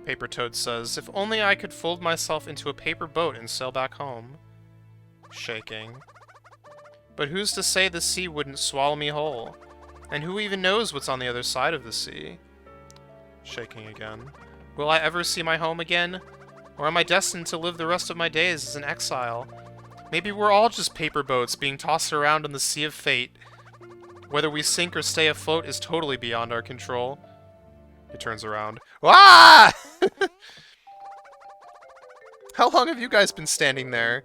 Paper Toad says, "If only I could fold myself into a paper boat and sail back home." Shaking. "But who's to say the sea wouldn't swallow me whole? And who even knows what's on the other side of the sea?" Shaking again. "Will I ever see my home again? Or am I destined to live the rest of my days as an exile? Maybe we're all just paper boats being tossed around in the sea of fate. Whether we sink or stay afloat is totally beyond our control." He turns around. Ah! How long have you guys been standing there? ...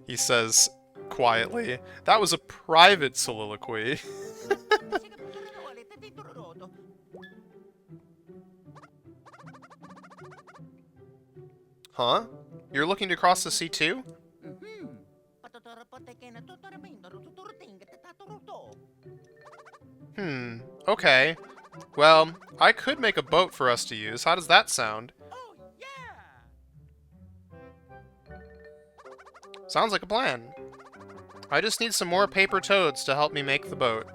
He says quietly, "That was a private soliloquy." Huh? You're looking to cross the sea too? Okay. Well, I could make a boat for us to use. How does that sound? Sounds like a plan. I just need some more paper toads to help me make the boat.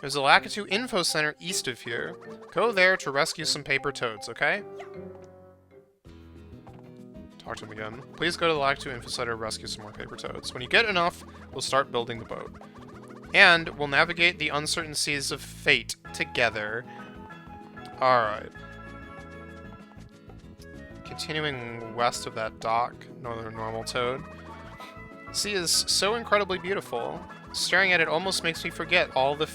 There's a Lakitu Info Center east of here. Go there to rescue some paper toads, okay? Talk to him again. Please go to the Lakitu Info Center to rescue some more paper toads. When you get enough, we'll start building the boat. And we'll navigate the uncertain seas of fate together. Alright. Continuing west of that dock, another normal toad. The sea is so incredibly beautiful. Staring at it almost makes me forget all the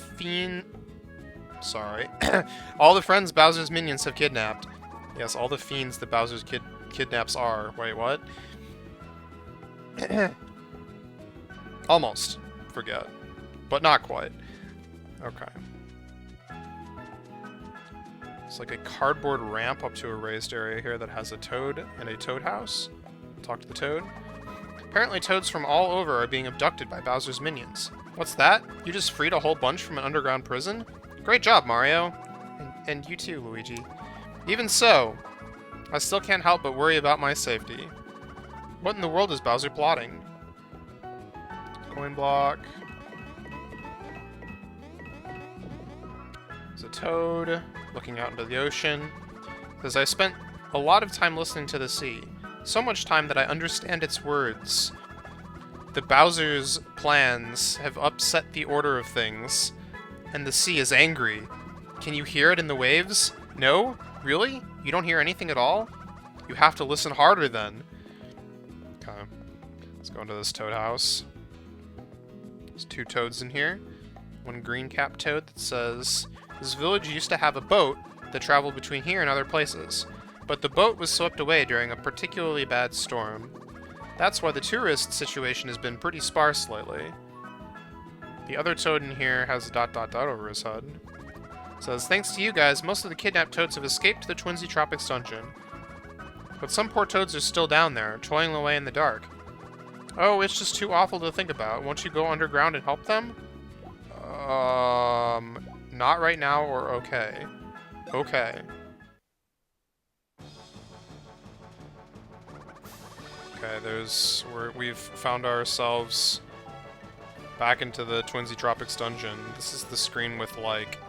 all the friends Bowser's minions have kidnapped. Yes, all the fiends that Bowser's kidnaps are. Wait, what? Almost forget. But not quite. Okay. It's like a cardboard ramp up to a raised area here that has a toad and a toad house. Talk to the toad. Apparently toads from all over are being abducted by Bowser's minions. What's that? You just freed a whole bunch from an underground prison? Great job, Mario. And you too, Luigi. Even so, I still can't help but worry about my safety. What in the world is Bowser plotting? Coin block. There's a toad looking out into the ocean. It says, I spent a lot of time listening to the sea. So much time that I understand its words. The Bowser's plans have upset the order of things, and the sea is angry. Can you hear it in the waves? No? Really? You don't hear anything at all? You have to listen harder then. Okay. Let's go into this toad house. There's 2 toads in here. One green cap toad that says, this village used to have a boat that traveled between here and other places, but the boat was swept away during a particularly bad storm. That's why the tourist situation has been pretty sparse lately. The other toad in here has a ... over his head. It says, thanks to you guys, most of the kidnapped toads have escaped to the Twinsy Tropics dungeon. But some poor toads are still down there, toiling away in the dark. Oh, it's just too awful to think about. Won't you go underground and help them? Not right now, or okay. Okay. Okay, we've found ourselves back into the Twinsy Tropics dungeon. This is the screen with, like,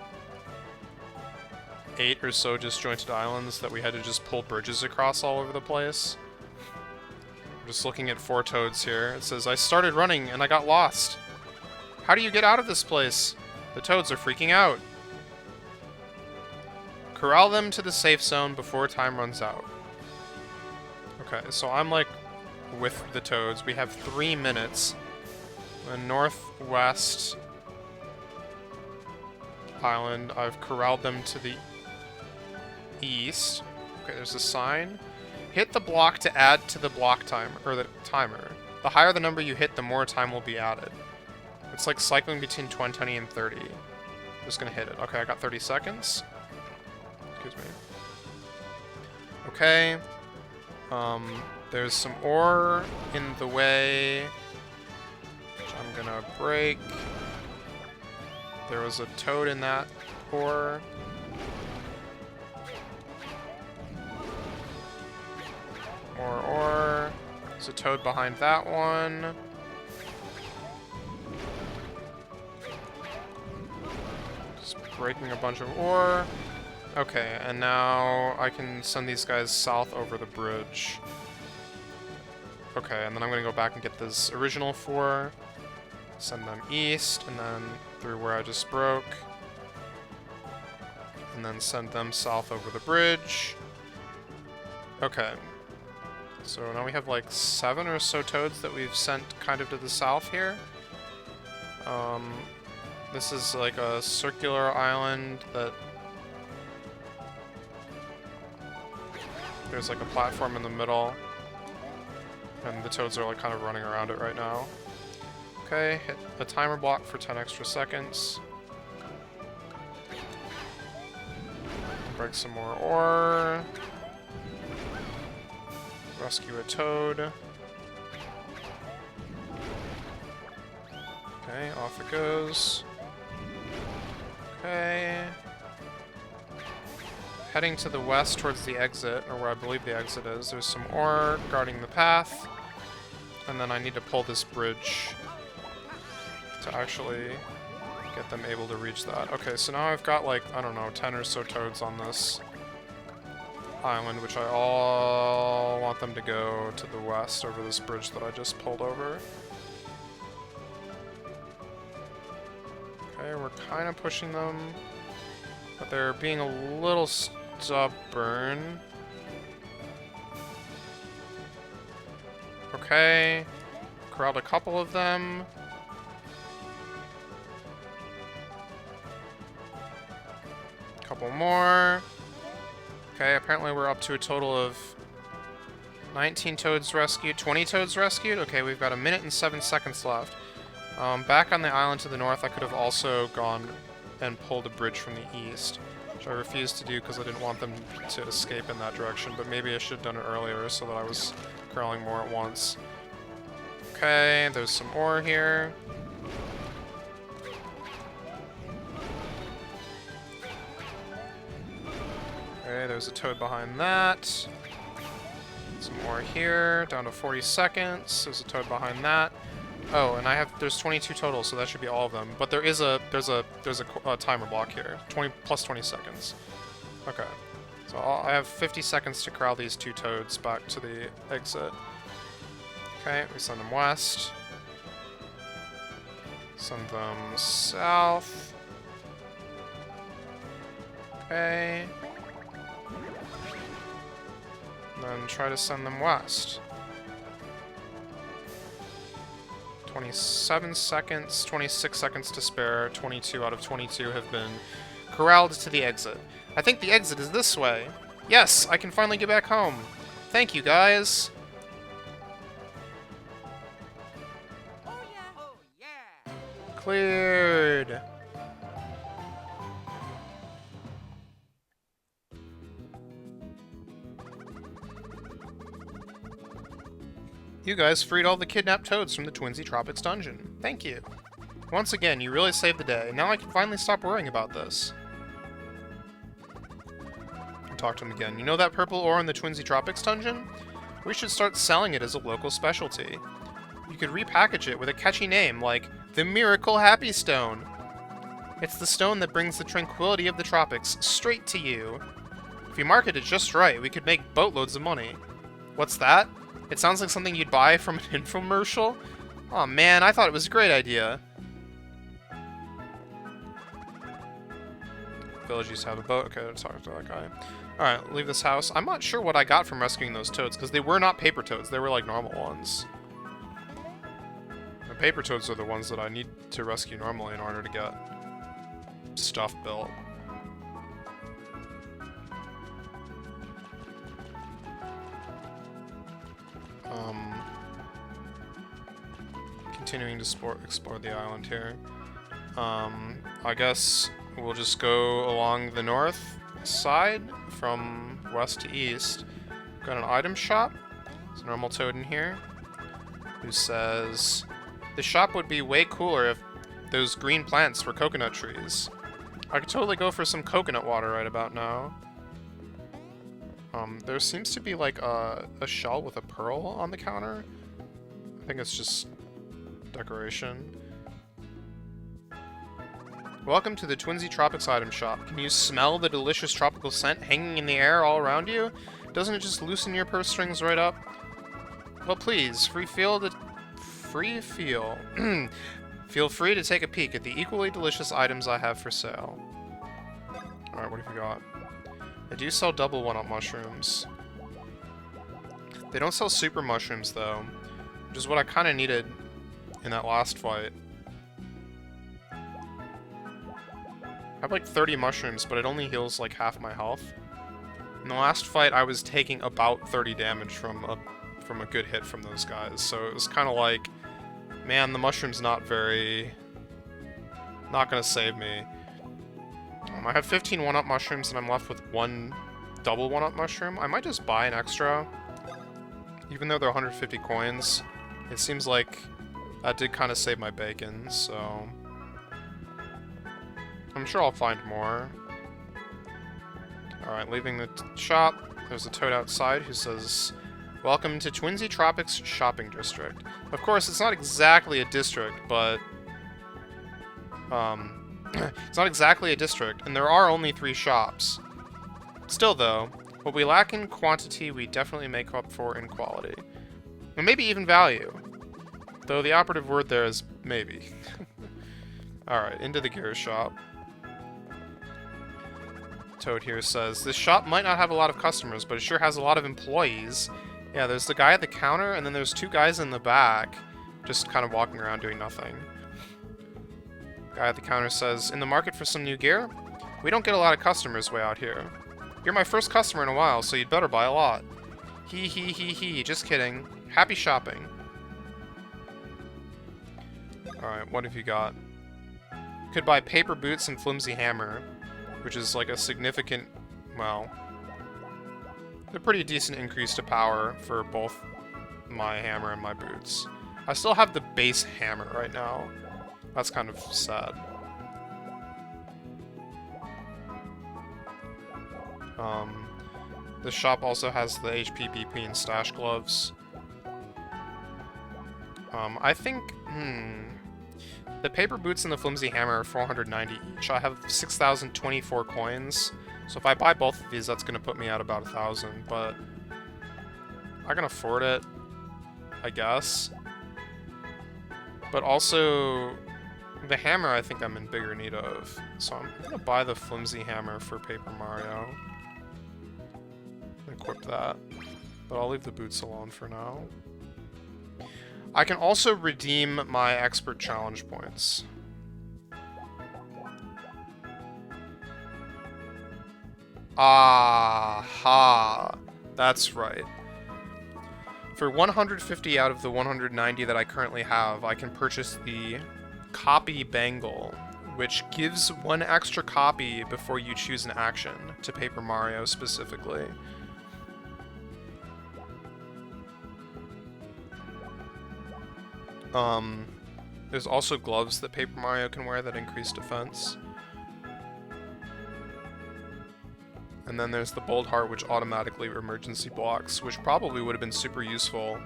8 or so disjointed islands that we had to just pull bridges across all over the place. I'm just looking at 4 toads here. It says, I started running and I got lost. How do you get out of this place? The toads are freaking out. Corral them to the safe zone before time runs out. Okay, so I'm like with the toads. We have 3 minutes. The northwest island, I've corralled them to the east. Okay, there's a sign. Hit the block to add to the block timer, or the timer. The higher the number you hit, the more time will be added. It's like cycling between 20 and 30. Just gonna hit it. Okay, I got 30 seconds. Excuse me. Okay. There's some ore in the way, which I'm gonna break. There was a toad in that ore. More ore. There's a toad behind that one. Just breaking a bunch of ore. Okay, and now I can send these guys south over the bridge. Okay, and then I'm gonna go back and get this original 4. Send them east, and then through where I just broke. And then send them south over the bridge. Okay. So now we have like 7 or so toads that we've sent kind of to the south here. This is like a circular island that... There's like a platform in the middle. And the toads are like kind of running around it right now. Okay, hit the timer block for 10 extra seconds. Break some more ore. Rescue a toad. Okay, off it goes. Okay. Heading to the west towards the exit, or where I believe the exit is. There's some ore guarding the path. And then I need to pull this bridge to actually get them able to reach that. Okay, so now I've got like, I don't know, 10 or so toads on this island, which I all want them to go to the west over this bridge that I just pulled over. Okay, we're kind of pushing them, but they're being a little stubborn. Okay, corralled a couple of them. Couple more. Okay, apparently we're up to a total of 19 toads rescued, 20 toads rescued. Okay, we've got 1 minute and 7 seconds left. Back on the island to the north, I could have also gone and pulled a bridge from the east, which I refused to do because I didn't want them to escape in that direction, but maybe I should have done it earlier so that I was corralling more at once. Okay, there's some ore here. Okay, there's a toad behind that. Some more here, down to 40 seconds. There's a toad behind that. Oh, and there's 22 total, so that should be all of them. But there's a timer block here. 20 plus 20 seconds. Okay. So I have 50 seconds to corral these 2 toads back to the exit. Okay, we send them west. Send them south. Okay. Then try to send them west. 27 seconds, 26 seconds to spare, 22 out of 22 have been corralled to the exit. I think the exit is this way. Yes, I can finally get back home. Thank you, guys. Oh yeah. Oh yeah. Cleared. You guys freed all the kidnapped toads from the Twinsy Tropics dungeon. Thank you. Once again, you really saved the day. Now I can finally stop worrying about this. I'll talk to him again. You know that purple ore in the Twinsy Tropics dungeon? We should start selling it as a local specialty. You could repackage it with a catchy name like the Miracle Happy Stone. It's the stone that brings the tranquility of the tropics straight to you. If you market it just right, we could make boatloads of money. What's that? It sounds like something you'd buy from an infomercial? Aw, man, I thought it was a great idea. Village used to have a boat. Okay, let's talk to that guy. Alright, leave this house. I'm not sure what I got from rescuing those toads, because they were not paper toads. They were like normal ones. The paper toads are the ones that I need to rescue normally in order to get stuff built. Continuing to explore the island here. I guess we'll just go along the north side from west to east. Got an item shop. There's a normal toad in here who says, "The shop would be way cooler if those green plants were coconut trees. I could totally go for some coconut water right about now." There seems to be like a shell with a pearl on the counter. I think it's just decoration. Welcome to the Twinsy Tropics item shop. Can you smell the delicious tropical scent hanging in the air all around you? Doesn't it just loosen your purse strings right up? Well, please, feel free to take a peek at the equally delicious items I have for sale. Alright, what have we got? They do sell double one-up mushrooms. They don't sell super mushrooms, though, which is what I kind of needed in that last fight. I have like 30 mushrooms, but it only heals like half my health. In the last fight, I was taking about 30 damage from a good hit from those guys, so it was kind of like, man, the mushroom's not gonna save me. I have 15 one-up mushrooms, and I'm left with 1 double one-up mushroom. I might just buy an extra, even though they're 150 coins. It seems like that did kind of save my bacon, so I'm sure I'll find more. Alright, leaving the shop, there's a toad outside who says, "Welcome to Twinsy Tropics Shopping District." Of course, it's not exactly a district, but it's not exactly a district, and there are only 3 shops. Still, though, what we lack in quantity, we definitely make up for in quality. And maybe even value. Though the operative word there is maybe. Alright, into the gear shop. Toad here says, "This shop might not have a lot of customers, but it sure has a lot of employees." Yeah, there's the guy at the counter, and then there's 2 guys in the back, just kind of walking around doing nothing. Guy at the counter says, "In the market for some new gear? We don't get a lot of customers way out here. You're my first customer in a while, so you'd better buy a lot." He, just kidding. Happy shopping. Alright, what have you got? Could buy paper boots and flimsy hammer, which is like a significant, well, a pretty decent increase to power for both my hammer and my boots. I still have the base hammer right now. That's kind of sad. The shop also has the HP, BP, and stash gloves. I think, the paper boots and the flimsy hammer are 490 each. I have 6,024 coins, so if I buy both of these, that's gonna put me at about 1,000, but I can afford it, I guess. But also, the hammer I think I'm in bigger need of, so I'm gonna buy the flimsy hammer for Paper Mario. Equip that, but I'll leave the boots alone for now. I can also redeem my expert challenge points. Aha! That's right. For 150 out of the 190 that I currently have, I can purchase the copy bangle, which gives one extra copy before you choose an action, to Paper Mario specifically. There's also gloves that Paper Mario can wear that increase defense. And then there's the Bold Heart, which automatically emergency blocks, which probably would have been super useful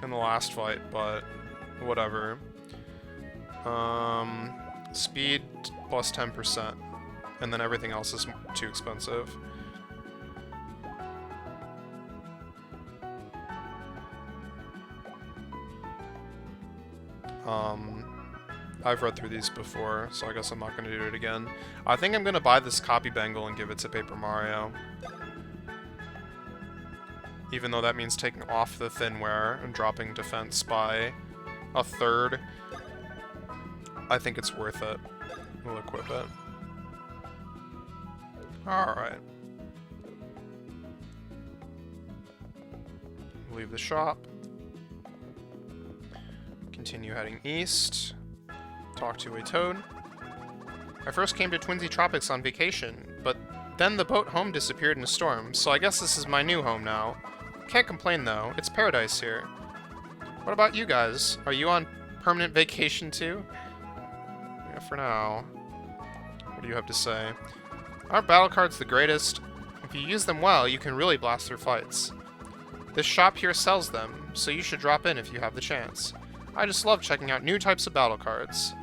in the last fight, but whatever. Speed plus 10%, and then everything else is too expensive. I've read through these before, so I guess I'm not going to do it again. I think I'm going to buy this copy bangle and give it to Paper Mario. Even though that means taking off the thinware and dropping defense by a third, I think it's worth it. We'll equip it. Alright. Leave the shop. Continue heading east. Talk to a toad. I first came to Twinsy Tropics on vacation, but then the boat home disappeared in a storm, so I guess this is my new home now. Can't complain though, it's paradise here. What about you guys? Are you on permanent vacation too? Yeah, for now. What do you have to say? Aren't battle cards the greatest? If you use them well, you can really blast through fights. This shop here sells them, so you should drop in if you have the chance. I just love checking out new types of battle cards.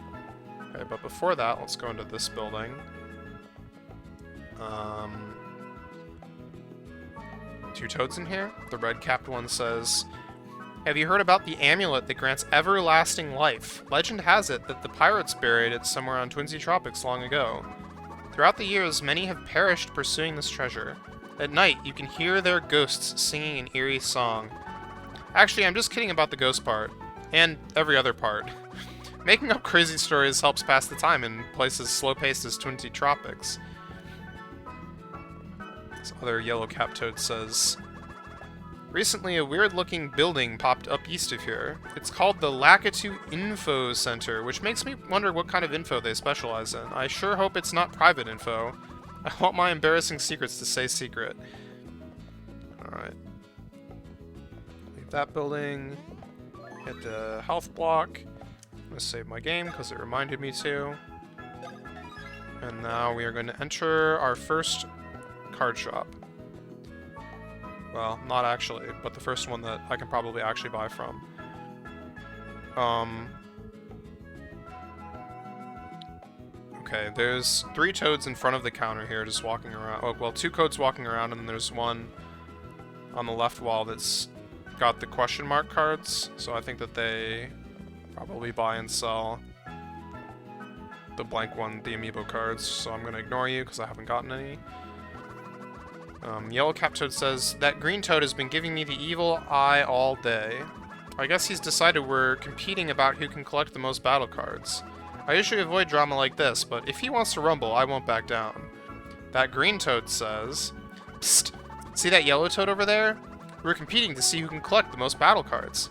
Okay, but before that, let's go into this building. Two toads in here. The red-capped one says, "Have you heard about the amulet that grants everlasting life? Legend has it that the pirates buried it somewhere on Twinsy Tropics long ago. Throughout the years, many have perished pursuing this treasure. At night, you can hear their ghosts singing an eerie song." Actually, I'm just kidding about the ghost part. And every other part. Making up crazy stories helps pass the time in places slow-paced as Twinsy Tropics. This other yellow-capped toad says, "Recently, a weird-looking building popped up east of here. It's called the Lakitu Info Center, which makes me wonder what kind of info they specialize in. I sure hope it's not private info. I want my embarrassing secrets to stay secret." Alright. Leave that building. Hit the health block. I'm going to save my game because it reminded me to. And now we are going to enter our first card shop. Well, not actually, but the first one that I can probably actually buy from. Okay, there's 3 toads in front of the counter here just walking around. Oh, well, 2 toads walking around, and then there's one on the left wall that's got the question mark cards, so I think that they probably buy and sell the blank one, the amiibo cards, so I'm going to ignore you because I haven't gotten any. Yellow Cap Toad says, "That green toad has been giving me the evil eye all day. I guess he's decided we're competing about who can collect the most battle cards. I usually avoid drama like this, but if he wants to rumble, I won't back down." That green toad says, "Psst, see that yellow toad over there? We're competing to see who can collect the most battle cards.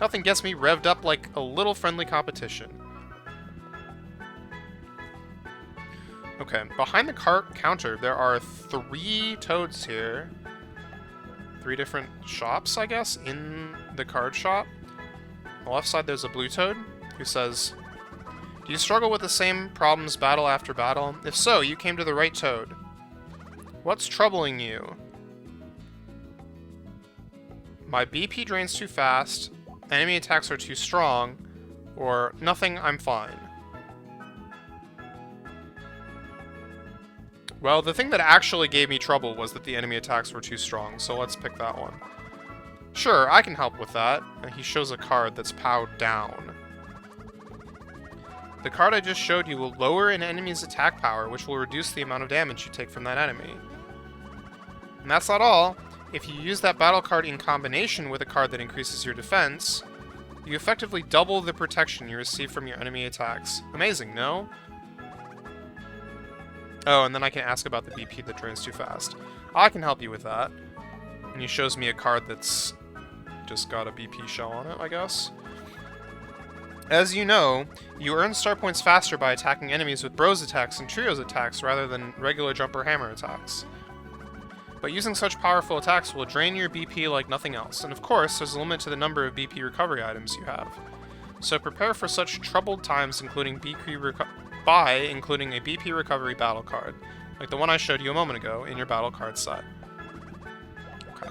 Nothing gets me revved up like a little friendly competition." Okay, behind the counter, there are 3 toads here. 3 different shops, I guess, in the card shop. On the left side, there's a blue toad who says, "Do you struggle with the same problems battle after battle? If so, you came to the right toad. What's troubling you?" "My BP drains too fast. enemy attacks are too strong, or nothing, I'm fine. Well, the thing that actually gave me trouble was that the enemy attacks were too strong, so let's pick that one. Sure, I can help with that. And he shows a card that's POW'd down. The card I just showed you will lower an enemy's attack power, which will reduce the amount of damage you take from that enemy. And that's not all. If you use that battle card in combination with a card that increases your defense, you effectively double the protection you receive from your enemy attacks. Amazing, no? Oh, and then I can ask about the BP that drains too fast. I can help you with that. And he shows me a card that's just got a BP shell on it, I guess. As you know, you earn star points faster by attacking enemies with bros attacks and trios attacks rather than regular jumper hammer attacks. But using such powerful attacks will drain your BP like nothing else, and of course, there's a limit to the number of BP recovery items you have. So prepare for such troubled times including a BP recovery battle card, like the one I showed you a moment ago in your battle card set. Okay.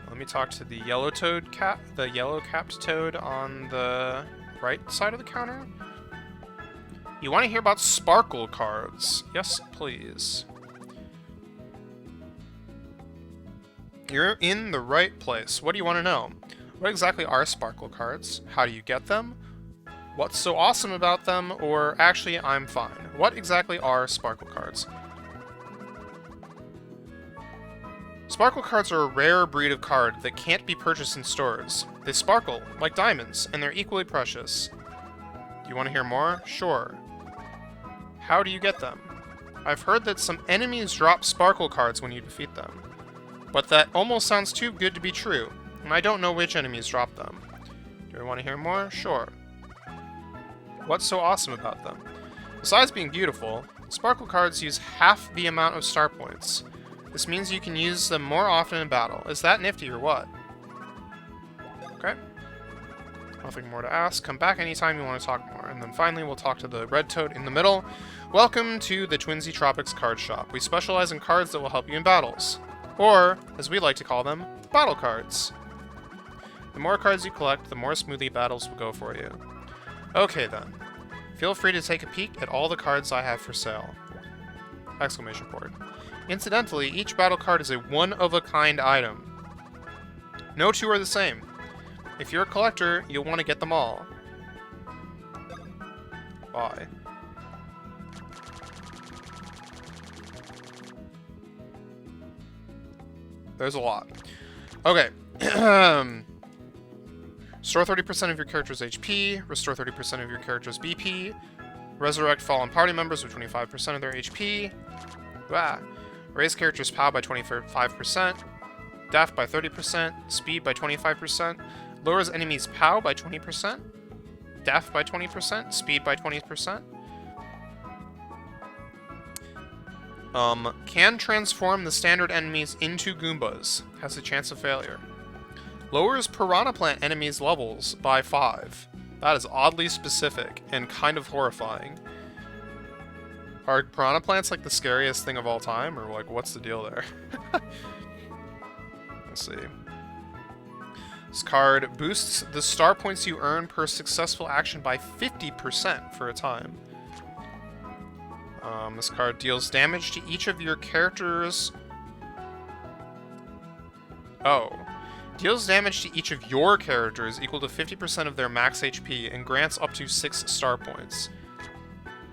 Let me talk to the yellow capped toad on the right side of the counter. You want to hear about sparkle cards? Yes, please. You're in the right place. What do you want to know? What exactly are sparkle cards? How do you get them? What's so awesome about them? Or actually, I'm fine. What exactly are sparkle cards? Sparkle cards are a rare breed of card that can't be purchased in stores. They sparkle, like diamonds, and they're equally precious. Do you want to hear more? Sure. How do you get them? I've heard that some enemies drop sparkle cards when you defeat them. But that almost sounds too good to be true, and I don't know which enemies drop them. Do you want to hear more? Sure. What's so awesome about them? Besides being beautiful, sparkle cards use half the amount of star points. This means you can use them more often in battle. Is that nifty or what? Okay. Nothing more to ask. Come back anytime you want to talk more. And then finally, we'll talk to the red toad in the middle. Welcome to the Twinsy Tropics card shop. We specialize in cards that will help you in battles. Or, as we like to call them, battle cards. The more cards you collect, the more smoothly battles will go for you. Okay then. Feel free to take a peek at all the cards I have for sale. Exclamation point. Incidentally, each battle card is a one-of-a-kind item. No two are the same. If you're a collector, you'll want to get them all. Bye. There's a lot. Okay. Restore 30% of your character's HP. Restore 30% of your character's BP. Resurrect fallen party members with 25% of their HP. Wow. Raise character's POW by 25%. Def by 30%. Speed by 25%. Lowers enemies' POW by 20%. Def by 20%. Speed by 20%. Can transform the standard enemies into Goombas. Has a chance of failure. Lowers Piranha Plant enemies' levels by 5. That is oddly specific and kind of horrifying. Are Piranha Plants like the scariest thing of all time, or like what's the deal there? Let's see. This card boosts the star points you earn per successful action by 50% for a time. This card deals damage to each of your characters. Oh. Deals damage to each of your characters equal to 50% of their max HP and grants up to 6 star points.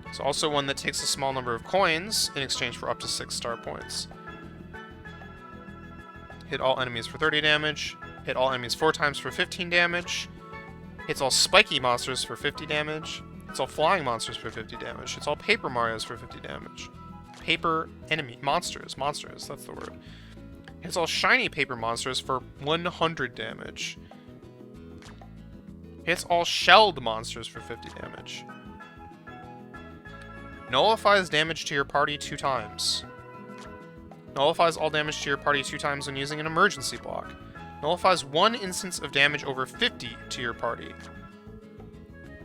It's also one that takes a small number of coins in exchange for up to 6 star points. Hit all enemies for 30 damage. Hit all enemies 4 times for 15 damage. Hits all spiky monsters for 50 damage. It's all flying monsters for 50 damage. It's all paper Marios for 50 damage. Paper enemy monsters, that's the word. It's all shiny paper monsters for 100 damage. Hits all shelled monsters for 50 damage. Nullifies damage to your party 2 times. Nullifies all damage to your party 2 times when using an emergency block. Nullifies 1 instance of damage over 50 to your party.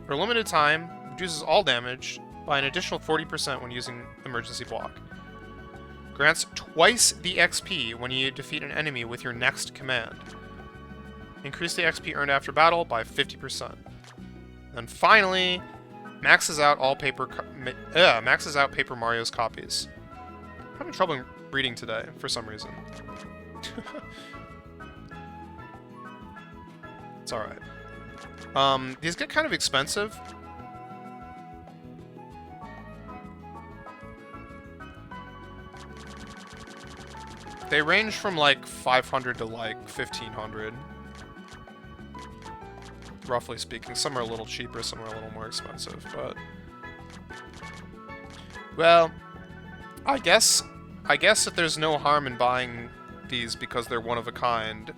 For a limited time, reduces all damage by an additional 40% when using emergency block. Grants twice the XP when you defeat an enemy with your next command. Increase the XP earned after battle by 50%. And finally, maxes out maxes out Paper Mario's copies. I'm having trouble reading today for some reason. It's alright. These get kind of expensive. They range from like 500 to like 1500. Roughly speaking. Some are a little cheaper, some are a little more expensive, but... Well, I guess that there's no harm in buying these because they're one of a kind.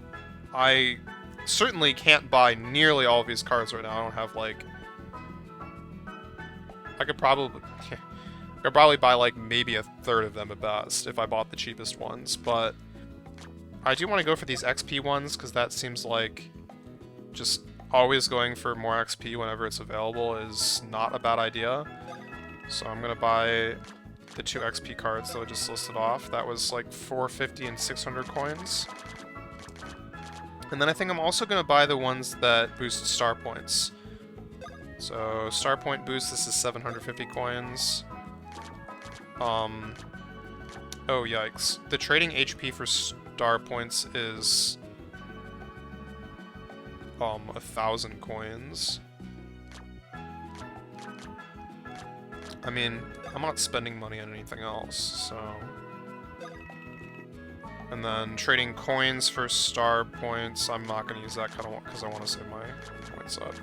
I certainly can't buy nearly all of these cards right now. I don't have, like... I could probably buy, like, maybe a third of them at best if I bought the cheapest ones, but... I do want to go for these XP ones, because that seems like just always going for more XP whenever it's available is not a bad idea. So I'm going to buy the 2 XP cards that I just listed off. That was like 450 and 600 coins. And then I think I'm also going to buy the ones that boost star points. So star point boost, this is 750 coins. Oh yikes. The trading HP for star points is 1,000 coins. I mean, I'm not spending money on anything else, so... And then trading coins for star points, I'm not gonna use that because I want to save my points up.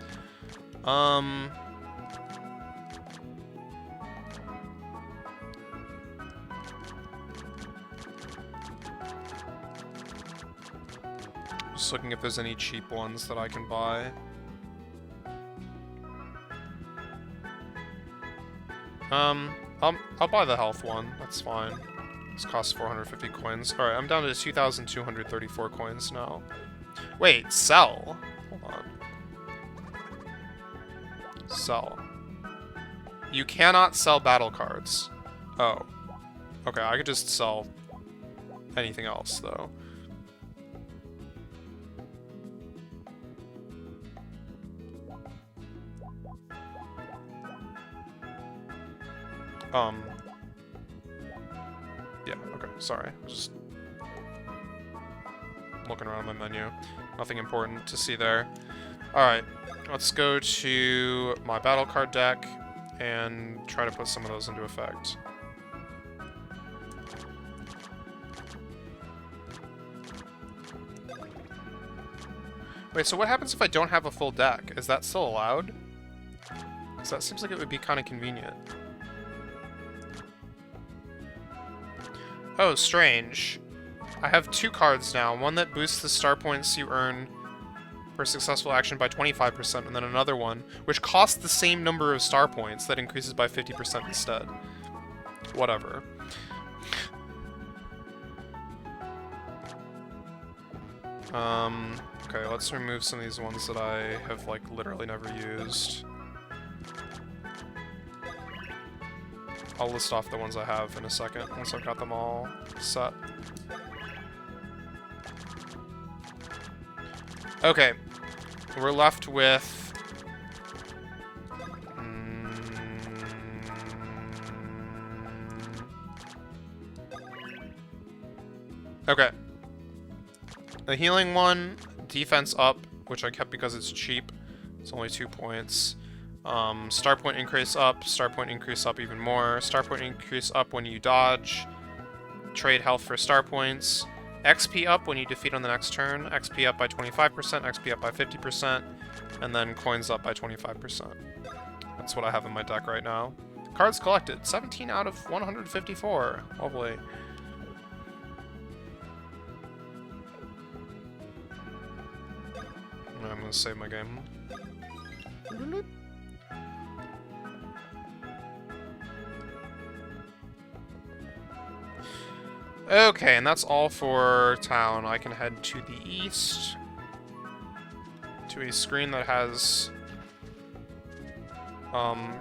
Just looking if there's any cheap ones that I can buy. I'll buy the health one. That's fine. This costs 450 coins. Alright, I'm down to 2,234 coins now. Wait, sell? Hold on. Sell. You cannot sell battle cards. Oh. Okay, I could just sell anything else, though. Yeah, okay, sorry. Just looking around my menu. Nothing important to see there. Alright, let's go to my battle card deck and try to put some of those into effect. Wait, so what happens if I don't have a full deck? Is that still allowed? Because that seems like it would be kind of convenient. Oh, strange. I have 2 cards now. One that boosts the star points you earn per successful action by 25%, and then another one, which costs the same number of star points, that increases by 50% instead. Whatever. Okay, let's remove some of these ones that I have, like, literally never used. I'll list off the ones I have in a second, once I've got them all set. Okay, we're left with... Okay. The healing one, defense up, which I kept because it's cheap. It's only 2 points. Star point increase up even more. Star point increase up when you dodge. Trade health for star points. XP up when you defeat on the next turn. XP up by 25%, XP up by 50%, and then coins up by 25%. That's what I have in my deck right now. Cards collected, 17 out of 154. Lovely. I'm gonna save my game. Okay, and that's all for town. I can head to the east to a screen that has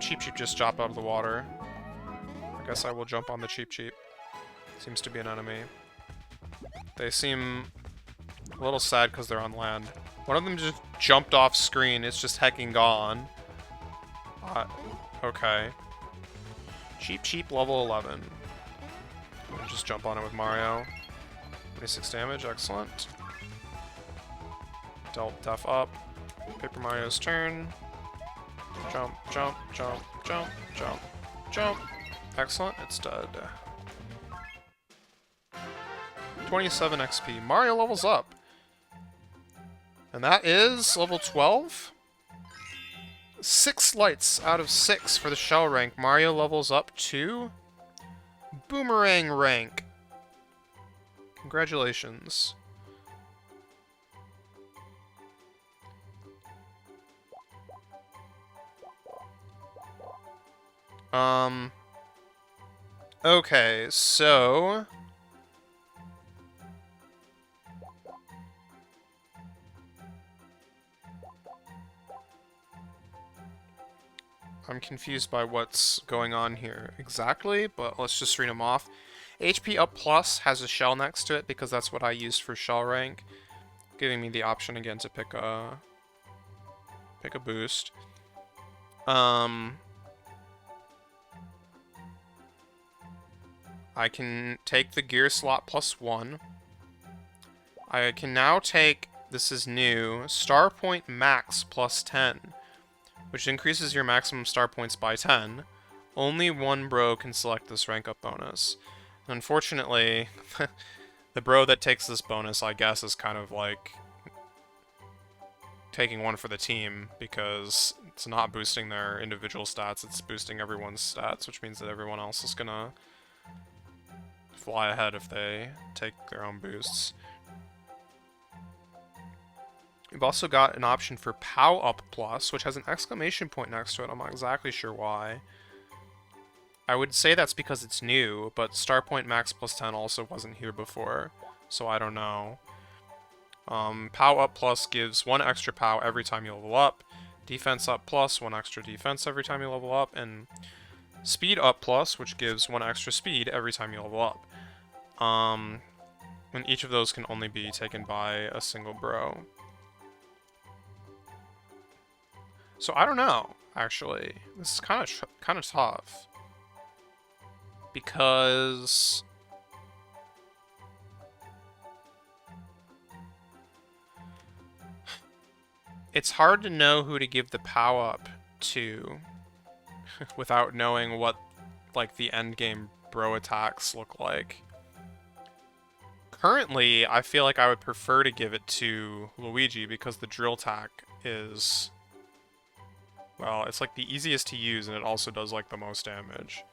Cheep Cheep just dropped out of the water. I guess I will jump on the Cheep Cheep. Seems to be an enemy. They seem a little sad because they're on land. One of them just jumped off screen. It's just hecking gone. Okay. Cheap, level 11. We'll just jump on it with Mario. 26 damage, excellent. Dealt def up. Paper Mario's turn. Jump, jump, jump, jump, jump, jump. Excellent, it's dead. 27 XP. Mario levels up. And that is level 12? 6 lights out of 6 for the shell rank. Mario levels up to Boomerang rank. Congratulations. Okay, so I'm confused by what's going on here exactly, but let's just read them off. HP up plus has a shell next to it because that's what I used for shell rank, giving me the option again to pick a boost. I can take the gear slot +1. I can now take, this is new, star point max +10, which increases your maximum star points by 10. Only one bro can select this rank up bonus. Unfortunately, the bro that takes this bonus, I guess, is kind of like taking one for the team, because it's not boosting their individual stats, it's boosting everyone's stats, which means that everyone else is gonna fly ahead if they take their own boosts. We've also got an option for POW Up Plus, which has an exclamation point next to it. I'm not exactly sure why. I would say that's because it's new, but Star Point Max +10 also wasn't here before, so I don't know. POW Up Plus gives 1 extra POW every time you level up. Defense Up Plus, 1 extra defense every time you level up. And Speed Up Plus, which gives 1 extra speed every time you level up. And each of those can only be taken by a single bro. So I don't know, actually. This is kind of tough. Because it's hard to know who to give the POW up to without knowing what, like, the endgame bro attacks look like. Currently, I feel like I would prefer to give it to Luigi because the drill tack is, well, it's like the easiest to use and it also does like the most damage.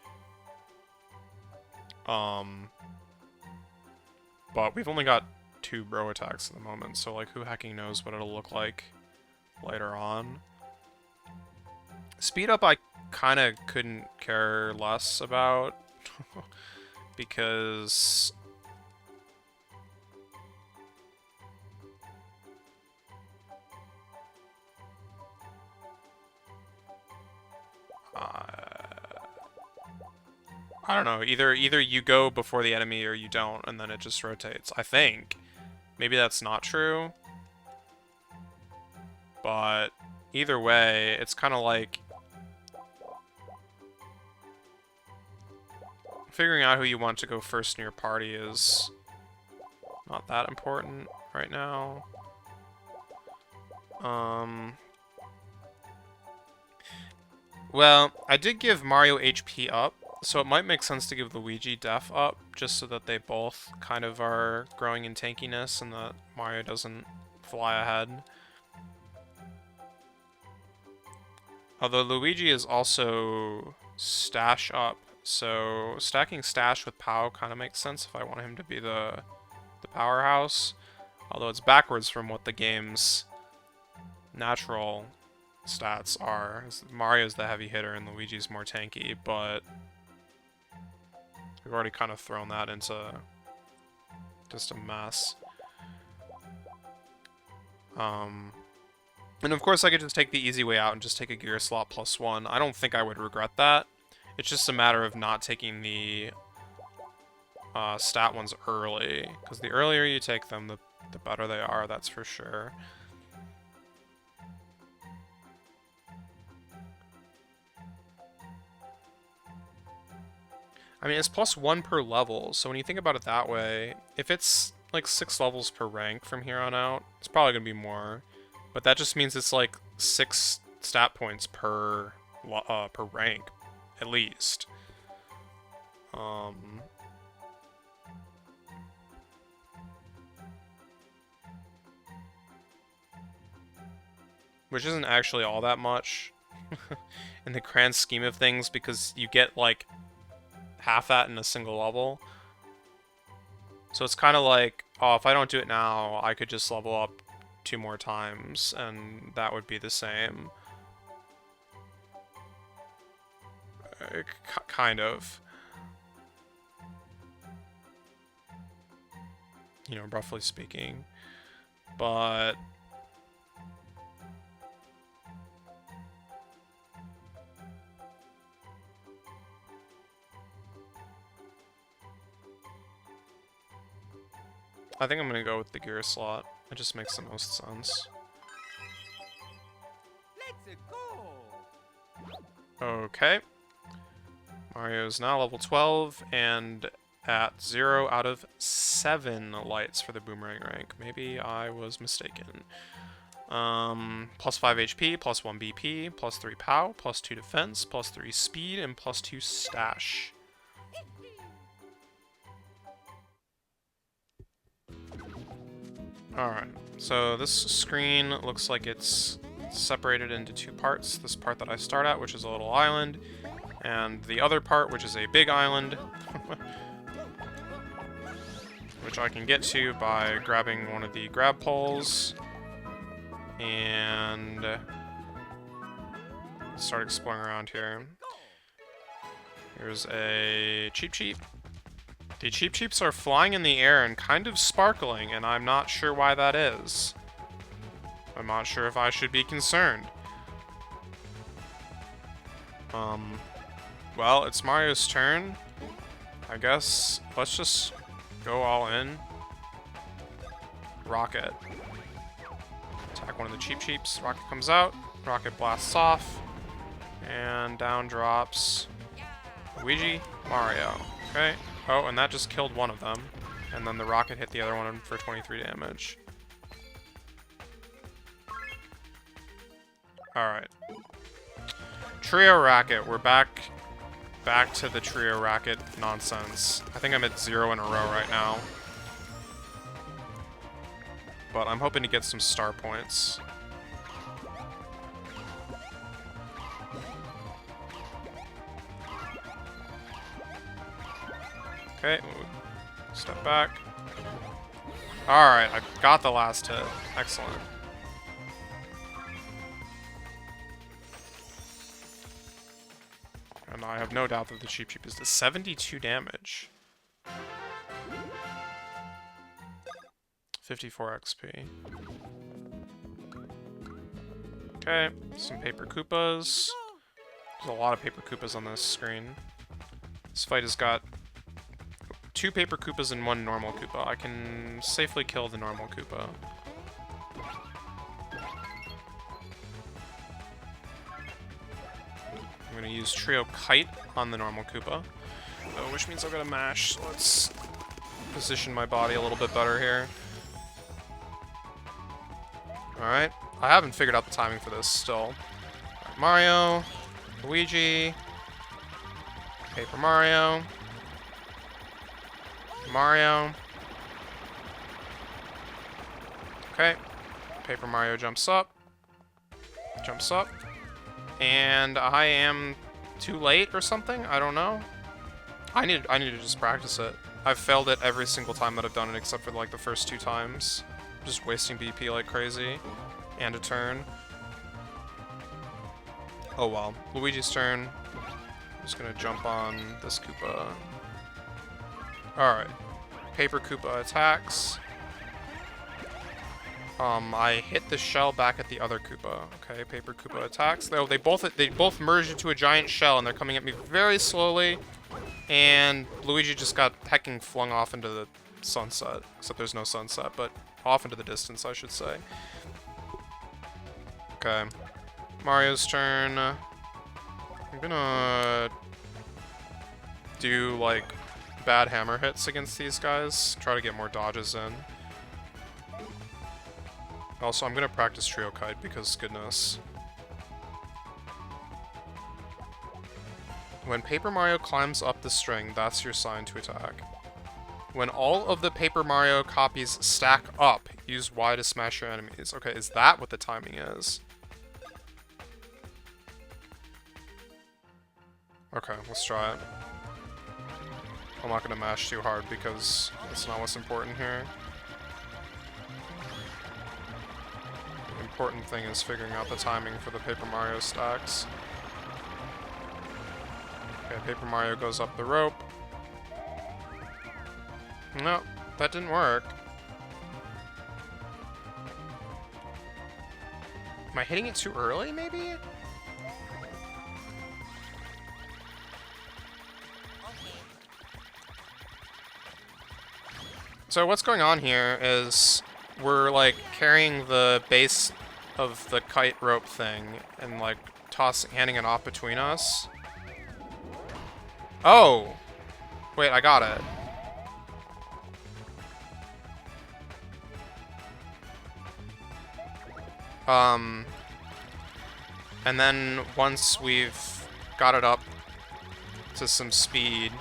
But we've only got 2 bro attacks at the moment, so like who hacking knows what it'll look like later on. Speed up I kind of couldn't care less about because I don't know, either you go before the enemy or you don't, and then it just rotates. I think. Maybe that's not true. But either way, it's kind of like figuring out who you want to go first in your party is not that important right now. Well, I did give Mario HP up, so it might make sense to give Luigi def up, just so that they both kind of are growing in tankiness and that Mario doesn't fly ahead. Although Luigi is also stash up, so stacking stash with POW kind of makes sense if I want him to be the powerhouse. Although it's backwards from what the game's natural stats are. Mario's the heavy hitter and Luigi's more tanky, but we've already kind of thrown that into just a mess. And of course I could just take the easy way out and just take a gear slot +1. I don't think I would regret that. It's just a matter of not taking the stat ones early, because the earlier you take them, the better they are, that's for sure. I mean, it's +1 per level, so when you think about it that way, if it's like 6 levels per rank from here on out, it's probably gonna be more. But that just means it's like 6 stat points per rank, at least. Which isn't actually all that much in the grand scheme of things, because you get like half that in a single level. So it's kind of like, oh, if I don't do it now, I could just level up 2 more times, and that would be the same. Kind of. You know, roughly speaking. But I think I'm gonna go with the gear slot. It just makes the most sense. Let's go. Okay. Mario's now level 12 and at 0 out of 7 lights for the boomerang rank. Maybe I was mistaken. +5 HP, +1 BP, +3 POW, +2 defense, +3 speed, and +2 stash. Alright, so this screen looks like it's separated into 2 parts. This part that I start at, which is a little island, and the other part, which is a big island, which I can get to by grabbing one of the grab poles, and start exploring around here. Here's a Cheep Cheep. The Cheep Cheeps are flying in the air and kind of sparkling, and I'm not sure why that is. I'm not sure if I should be concerned. Well, it's Mario's turn. I guess let's just go all in. Rocket. Attack one of the Cheep Cheeps. Rocket comes out. Rocket blasts off. And down drops Luigi, Mario. Okay. Oh, and that just killed one of them. And then the rocket hit the other one for 23 damage. Alright. Trio Racket. We're back to the Trio Racket nonsense. I think I'm at 0 in a row right now. But I'm hoping to get some star points. Okay, step back. Alright, I got the last hit. Excellent. And I have no doubt that the Cheep Cheep is the 72 damage. 54 XP. Okay, some Paper Koopas. There's a lot of Paper Koopas on this screen. This fight has got 2 Paper Koopas and 1 normal Koopa. I can safely kill the normal Koopa. I'm gonna use Trio Kite on the normal Koopa, which means I've got to mash. So let's position my body a little bit better here. Alright, I haven't figured out the timing for this still. Right, Mario, Luigi, Paper Mario, Mario. Okay, Paper Mario jumps up, and I am too late or something? I don't know. I need to just practice it. I've failed it every single time that I've done it except for like the first 2 times. Just wasting BP like crazy. And a turn. Oh well. Luigi's turn. I'm just gonna jump on this Koopa. Alright. Paper Koopa attacks. I hit the shell back at the other Koopa. Okay, Paper Koopa attacks. They both merged into a giant shell, and they're coming at me very slowly. And Luigi just got hecking flung off into the sunset. Except there's no sunset, but off into the distance, I should say. Okay. Mario's turn. I'm gonna do, like, bad hammer hits against these guys. Try to get more dodges in. Also, I'm gonna practice Trio Kite because, goodness. When Paper Mario climbs up the string, that's your sign to attack. When all of the Paper Mario copies stack up, use Y to smash your enemies. Okay, is that what the timing is? Okay, let's try it. I'm not gonna mash too hard because that's not what's important here. The important thing is figuring out the timing for the Paper Mario stacks. Okay, Paper Mario goes up the rope. No, that didn't work. Am I hitting it too early, maybe? So what's going on here is we're, like, carrying the base of the kite rope thing and, like, handing it off between us. Oh! Wait, I got it. And then once we've got it up to some speed,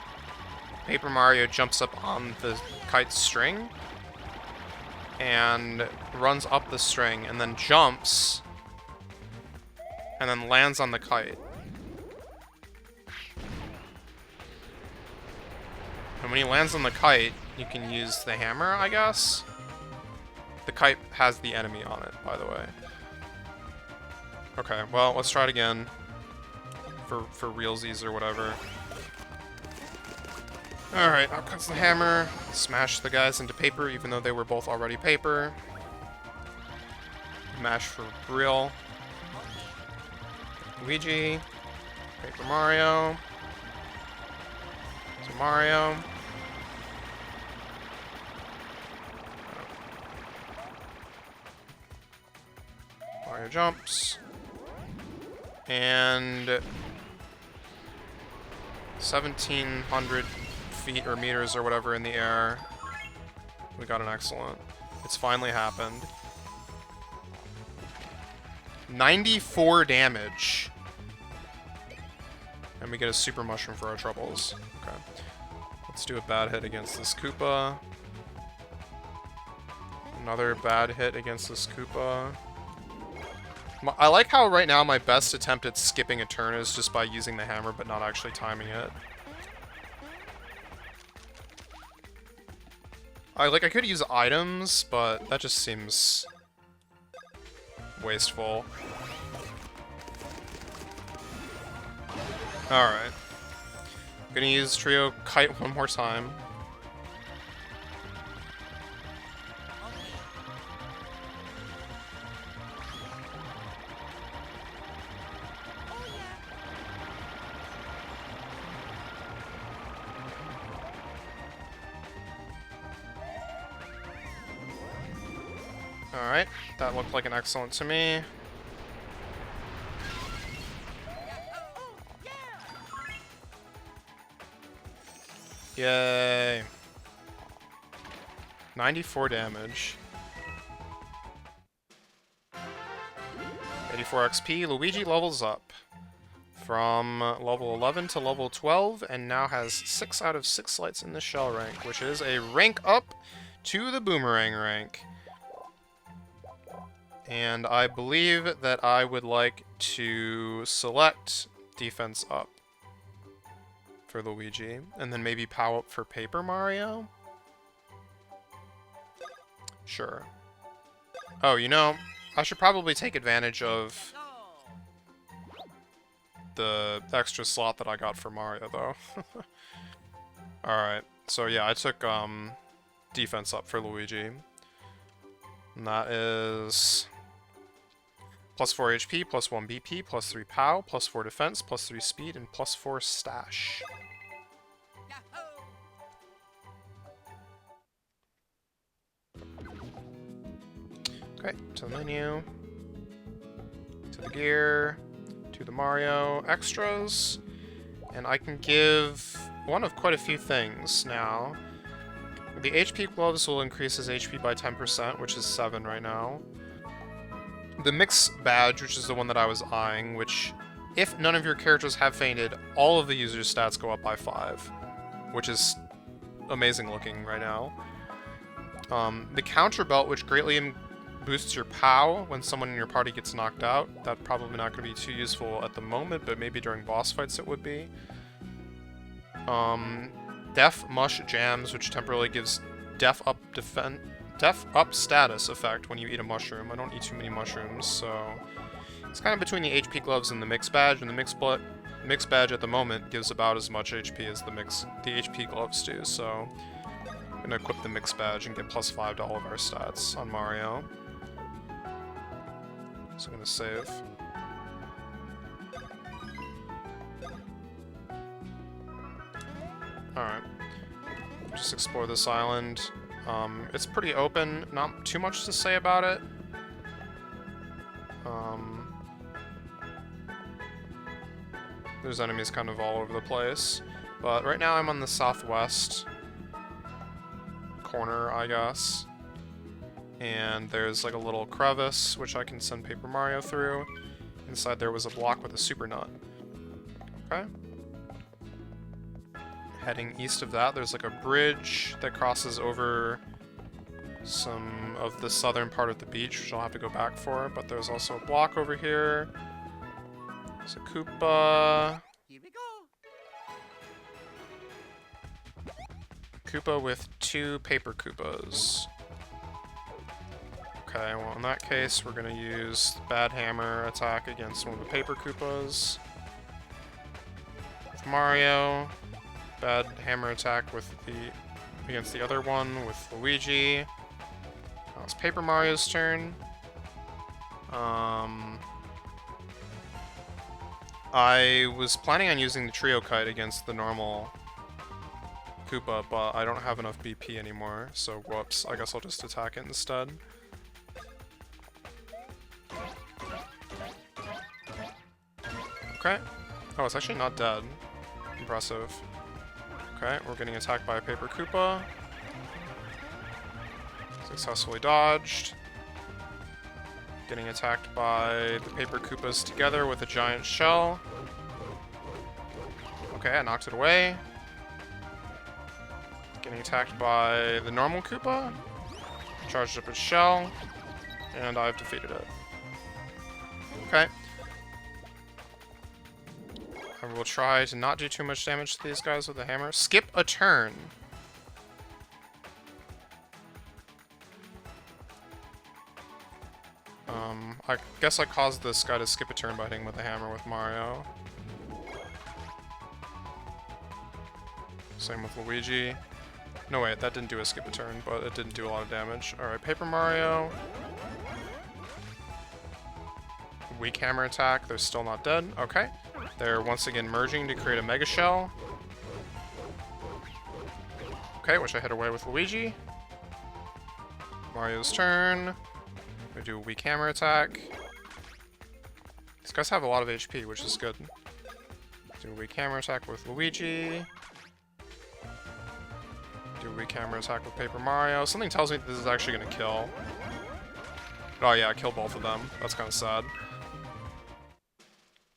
Paper Mario jumps up on the kite string and runs up the string and then jumps and then lands on the kite. And when he lands on the kite, you can use the hammer, I guess? The kite has the enemy on it, by the way. Okay, well, let's try it again. For realsies or whatever. Alright, out comes the hammer. Smash the guys into paper, even though they were both already paper. Mash for real. Luigi. Paper Mario. To Mario. Mario jumps. And 1,700 feet or meters or whatever in the air. We got an excellent. It's finally happened. 94 damage. And we get a super mushroom for our troubles. Okay. Let's do a bad hit against this Koopa. Another bad hit against this Koopa. I like how right now my best attempt at skipping a turn is just by using the hammer but not actually timing it. I could use items, but that just seems wasteful. Alright. I'm gonna use Trio Kite one more time. Alright, that looked like an excellent to me. Yay. 94 damage. 84 XP. Luigi levels up from level 11 to level 12 and now has 6 out of 6 lights in the shell rank, which is a rank up to the boomerang rank. And I believe that I would like to select defense up for Luigi, and then maybe power up for Paper Mario? Sure. Oh, you know, I should probably take advantage of the extra slot that I got for Mario, though. Alright, so yeah, I took defense up for Luigi. And that is plus 4 HP, plus 1 BP, plus 3 POW, plus 4 defense, plus 3 speed, and plus 4 stash. Okay, to the menu, to the gear, to the Mario extras, and I can give one of quite a few things now. The HP gloves will increase his HP by 10%, which is 7 right now. The mix badge, which is the one that I was eyeing, which, if none of your characters have fainted, all of the user's stats go up by 5, which is amazing looking right now. The counter belt, which greatly boosts your POW when someone in your party gets knocked out. That's probably not going to be too useful at the moment, but maybe during boss fights it would be. Def Mush Jams, which temporarily gives Def Up status effect when you eat a mushroom. I don't eat too many mushrooms, so it's kind of between the HP gloves and the mix badge, and the mix badge at the moment gives about as much HP as the HP gloves do, so I'm gonna equip the mix badge and get +5 to all of our stats on Mario. So I'm gonna save. Alright. Just explore this island. It's pretty open, not too much to say about it. There's enemies kind of all over the place. But right now I'm on the southwest corner, I guess. And there's like a little crevice, which I can send Paper Mario through. Inside there was a block with a super nut. Okay. Heading east of that, there's like a bridge that crosses over some of the southern part of the beach, which I'll have to go back for, but there's also a block over here. There's a Koopa. Here we go. Koopa with 2 paper Koopas. Okay, well in that case, we're gonna use Bad Hammer attack against one of the paper Koopas. With Mario. Bad Hammer attack against the other one with Luigi. Now it's Paper Mario's turn. I was planning on using the Trio Kite against the normal Koopa, but I don't have enough BP anymore, so whoops, I guess I'll just attack it instead. Okay. Oh, it's actually not dead. Impressive. Okay, we're getting attacked by a Paper Koopa. Successfully dodged. Getting attacked by the Paper Koopas together with a giant shell. Okay, I knocked it away. Getting attacked by the normal Koopa. Charged up its shell. And I've defeated it. Okay. I will try to not do too much damage to these guys with a hammer. Skip a turn. I guess I caused this guy to skip a turn by hitting with a hammer with Mario. Same with Luigi. No wait, that didn't do a skip a turn, but it didn't do a lot of damage. Alright, Paper Mario. Weak hammer attack, they're still not dead. Okay. They're once again merging to create a Mega Shell. Okay, which I hit away with Luigi. Mario's turn. We do a weak hammer attack. These guys have a lot of HP, which is good. Do a weak hammer attack with Luigi. Do a weak hammer attack with Paper Mario. Something tells me this is actually going to kill. Oh yeah, kill both of them. That's kind of sad.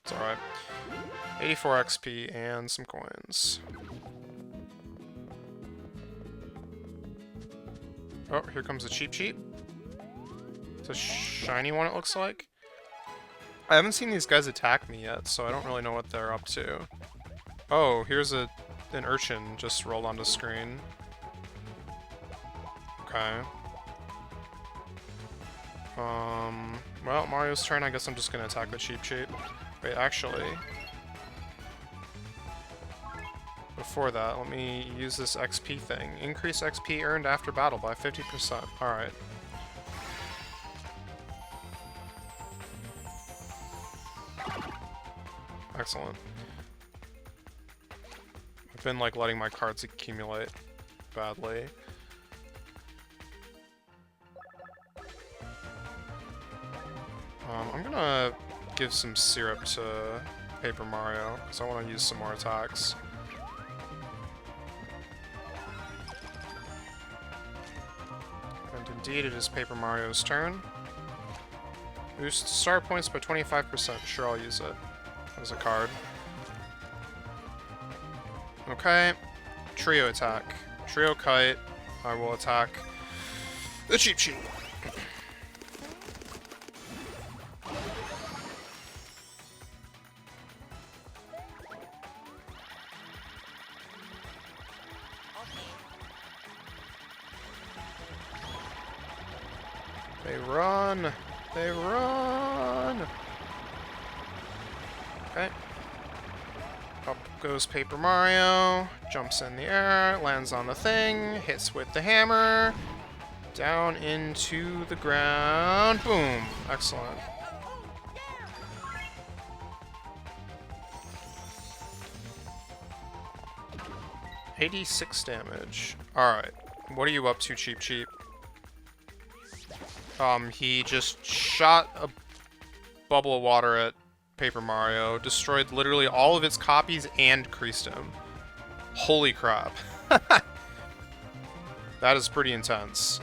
It's alright. 84 XP and some coins. Oh, here comes the Cheep Cheep. It's a shiny one, it looks like. I haven't seen these guys attack me yet, so I don't really know what they're up to. Oh, here's an urchin just rolled onto screen. Okay. Well, Mario's turn, I guess I'm just gonna attack the Cheep Cheep. Wait, actually... Before that, let me use this XP thing. Increase XP earned after battle by 50%. Alright. Excellent. I've been, like, letting my cards accumulate badly. I'm gonna give some syrup to Paper Mario, because I want to use some more attacks. Indeed, it is Paper Mario's turn. Boost star points by 25%. Sure, I'll use it as a card. Okay. Trio attack. Trio kite. I will attack the Cheep Cheep. They run! They run! Okay. Up goes Paper Mario, jumps in the air, lands on the thing, hits with the hammer, down into the ground, boom! Excellent. $86 damage. Alright, what are you up to, Cheep Cheep? He just shot a bubble of water at Paper Mario, destroyed literally all of its copies, and creased him. Holy crap. That is pretty intense.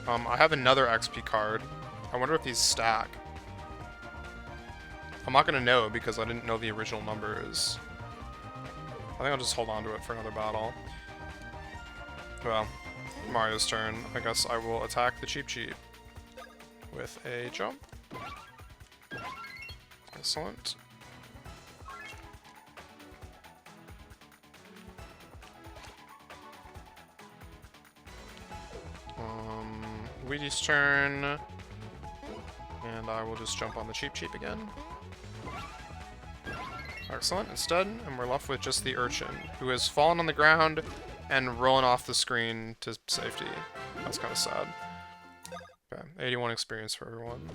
I have another XP card. I wonder if these stack. I'm not gonna know because I didn't know the original numbers. I think I'll just hold on to it for another battle. Well, Mario's turn. I guess I will attack the Cheep Cheep with a jump. Excellent. Luigi's turn. And I will just jump on the Cheep Cheep again. Excellent, instead, and we're left with just the urchin, who has fallen on the ground and rolling off the screen to safety. That's kind of sad. Okay, 81 experience for everyone.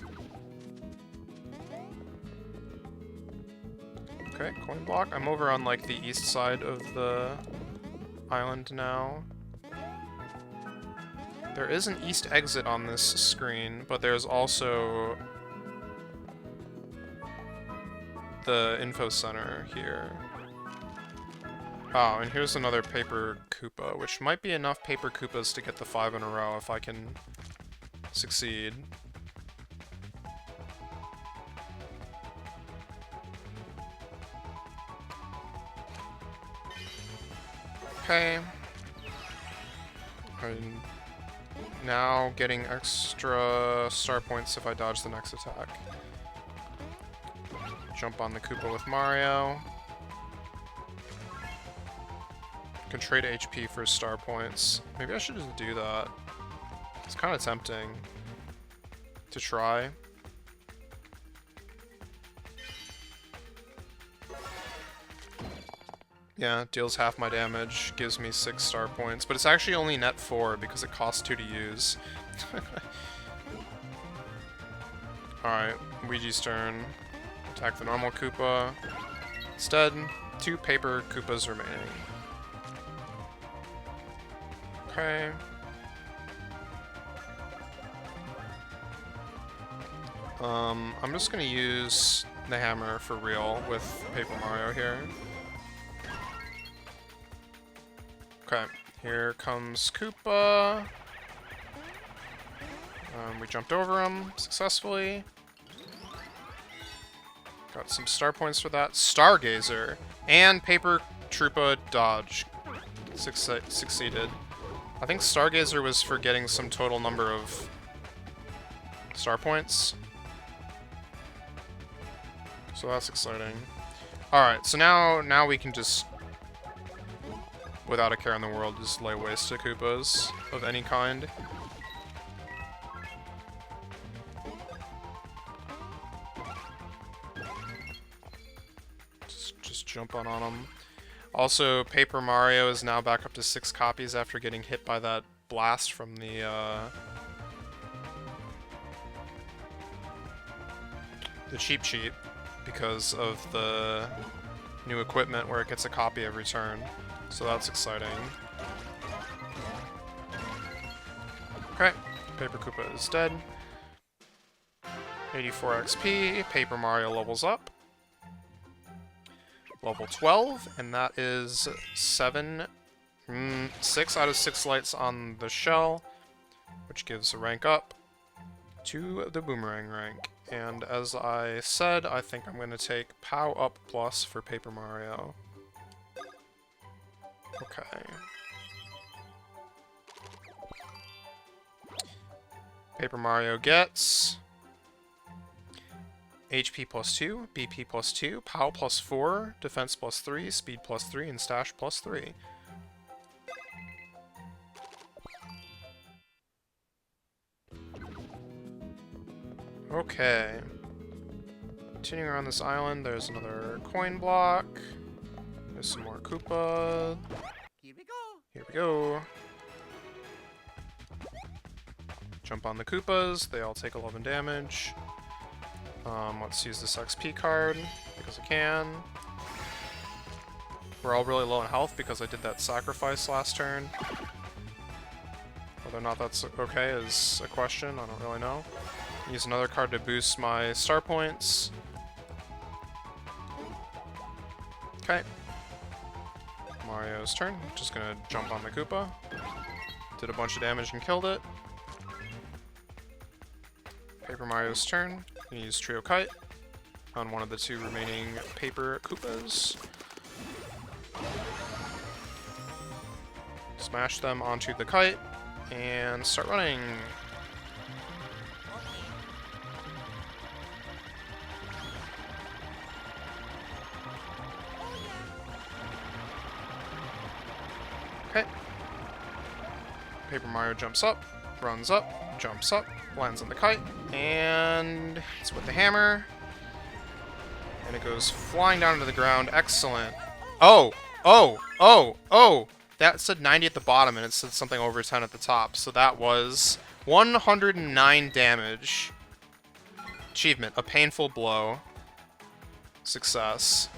Okay, coin block. I'm over on, like, the east side of the island now. There is an east exit on this screen, but there's also the info center here. Oh, and here's another Paper Koopa, which might be enough Paper Koopas to get the 5 in a row if I can succeed. Okay. I'm now getting extra star points if I dodge the next attack. Jump on the Koopa with Mario. Can trade HP for star points. Maybe I should just do that. It's kind of tempting to try. Yeah, deals half my damage, gives me 6 star points, but it's actually only net 4 because it costs 2 to use. Alright, Luigi's turn. Attack the normal Koopa. Instead, 2 Paper Koopas remaining. Okay. I'm just gonna use the hammer for real with Paper Mario here. Okay, here comes Koopa. We jumped over him successfully. Got some star points for that. Stargazer and Paper Troopa dodge succeeded. I think Stargazer was for getting some total number of star points. So that's exciting. Alright, so now we can just, without a care in the world, just lay waste to Koopas of any kind. Just jump on them. Also, Paper Mario is now back up to 6 copies after getting hit by that blast from the Cheep Cheep because of the new equipment where it gets a copy every turn. So that's exciting. Okay, Paper Koopa is dead. 84 XP, Paper Mario levels up. level 12, and that is 6 out of 6 lights on the shell, which gives a rank up to the boomerang rank. And as I said, I think I'm going to take POW up plus for Paper Mario. Okay. Paper Mario gets HP plus 2, BP plus 2, POW plus 4, Defense plus 3, Speed plus 3, and Stash plus 3. Okay. Continuing around this island, there's another coin block. There's some more Koopa. Here we go. Here we go. Jump on the Koopas. They all take 11 damage. Let's use this XP card, because I can. We're all really low in health because I did that sacrifice last turn. Whether or not that's okay is a question, I don't really know. Use another card to boost my star points. Okay. Mario's turn. Just gonna jump on the Koopa. Did a bunch of damage and killed it. Paper Mario's turn. Use Trio Kite on one of the 2 remaining paper Koopas. Smash them onto the kite and start running. Okay. Paper Mario jumps up, runs up, jumps up, lands on the kite, and it's with the hammer. And it goes flying down to the ground. Excellent. Oh! Oh! Oh! Oh! That said 90 at the bottom, and it said something over 10 at the top. So that was 109 damage. Achievement. A painful blow. Success.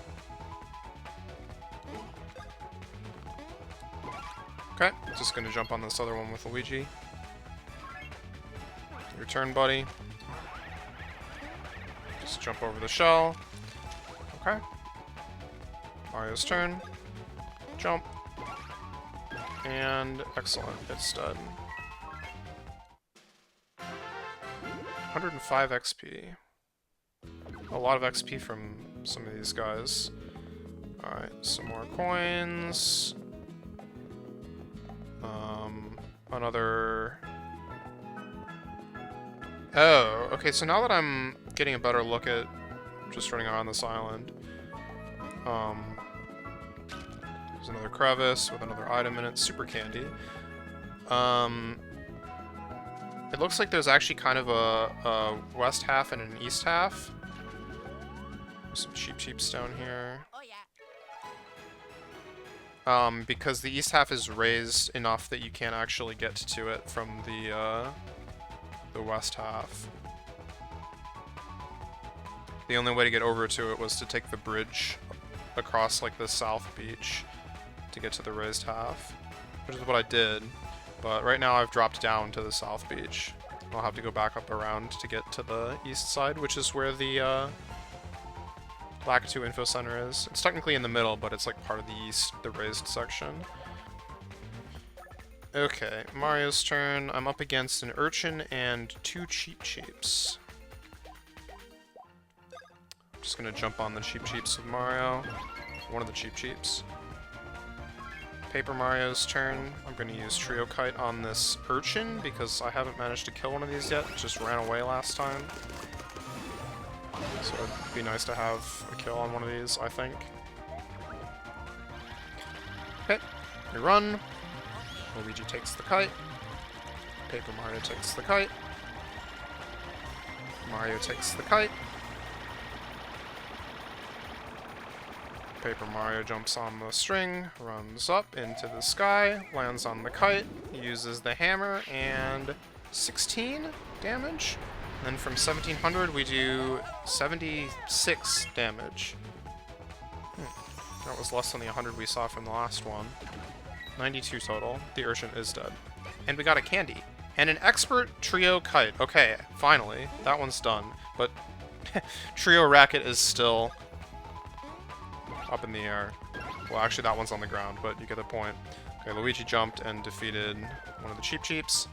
Okay, just gonna jump on this other one with Luigi. Your turn, buddy. Just jump over the shell. Okay. Mario's turn. Jump. And excellent, it's dead. 105 XP. A lot of XP from some of these guys. Alright, some more coins. Another... Oh, okay, so now that I'm getting a better look at just running around this island, there's another crevice with another item in it, super candy. It looks like there's actually kind of a west half and an east half. There's some cheeps down here. Oh yeah. Because the east half is raised enough that you can't actually get to it from the west half. The only way to get over to it was to take the bridge across, like, the south beach to get to the raised half, which is what I did. But right now I've dropped down to the south beach. I'll have to go back up around to get to the east side, which is where the Lakitu Info Center is. It's technically in the middle, but it's like part of the east, the raised section. Okay, Mario's turn. I'm up against an urchin and 2 cheeps. I'm just gonna jump on the cheeps with Mario. One of the cheeps. Paper Mario's turn. I'm gonna use Trio Kite on this urchin because I haven't managed to kill one of these yet. It just ran away last time. So it'd be nice to have a kill on one of these, I think. Okay, we run. Luigi takes the kite. Paper Mario takes the kite. Mario takes the kite. Paper Mario jumps on the string, runs up into the sky, lands on the kite, uses the hammer, and 16 damage. Then from 1700 we do 76 damage. That was less than the 100 we saw from the last one. 92 total. The urchin is dead. And we got a candy. And an expert trio kite. Okay, finally. That one's done. But trio racket is still up in the air. Well, actually that one's on the ground, but you get the point. Okay, Luigi jumped and defeated one of the Cheep Cheeps.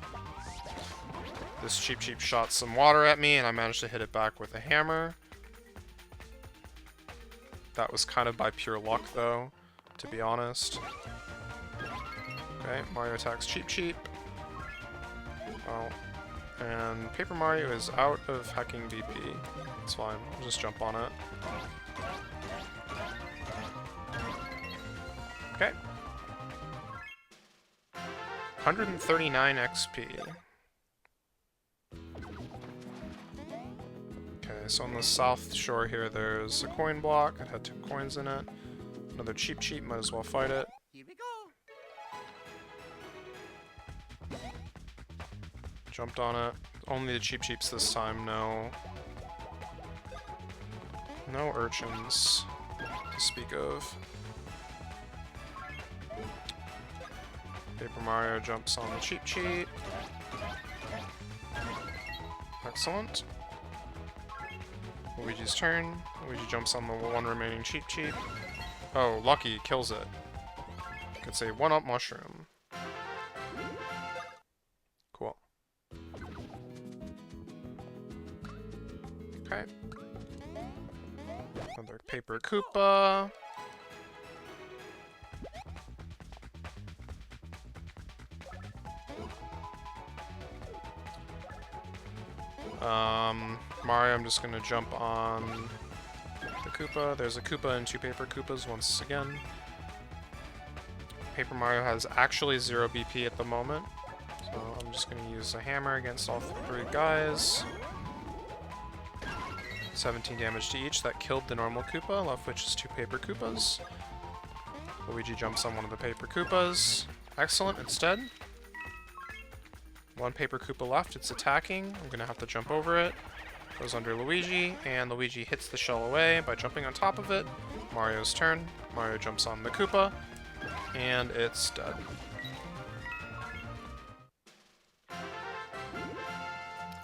This Cheep Cheep shot some water at me, and I managed to hit it back with a hammer. That was kind of by pure luck, though, to be honest. Okay, Mario attacks Cheep Cheep. Oh. And Paper Mario is out of hacking BP. It's fine, I'll just jump on it. Okay. 139 XP. Okay, so on the south shore here, there's a coin block. It had 2 coins in it. Another Cheep Cheep, might as well fight it. Here we go. Jumped on it. Only the Cheep Cheeps this time, no urchins to speak of. Paper Mario jumps on the Cheep Cheep. Excellent. Luigi's turn. Luigi jumps on the one remaining Cheep Cheep. Oh, lucky, kills it. Could say 1-up mushroom. Cool. Okay. Another Paper Koopa. Mario, I'm just gonna jump on the Koopa. There's a Koopa and 2 Paper Koopas once again. Paper Mario has actually 0 BP at the moment, so I'm just gonna use a hammer against all 3 guys. 17 damage to each. That killed the normal Koopa, left which is 2 Paper Koopas. Luigi jumps on one of the Paper Koopas. Excellent, it's dead. 1 Paper Koopa left, it's attacking. I'm gonna have to jump over it. Goes under Luigi, and Luigi hits the shell away by jumping on top of it. Mario's turn. Mario jumps on the Koopa, and it's dead.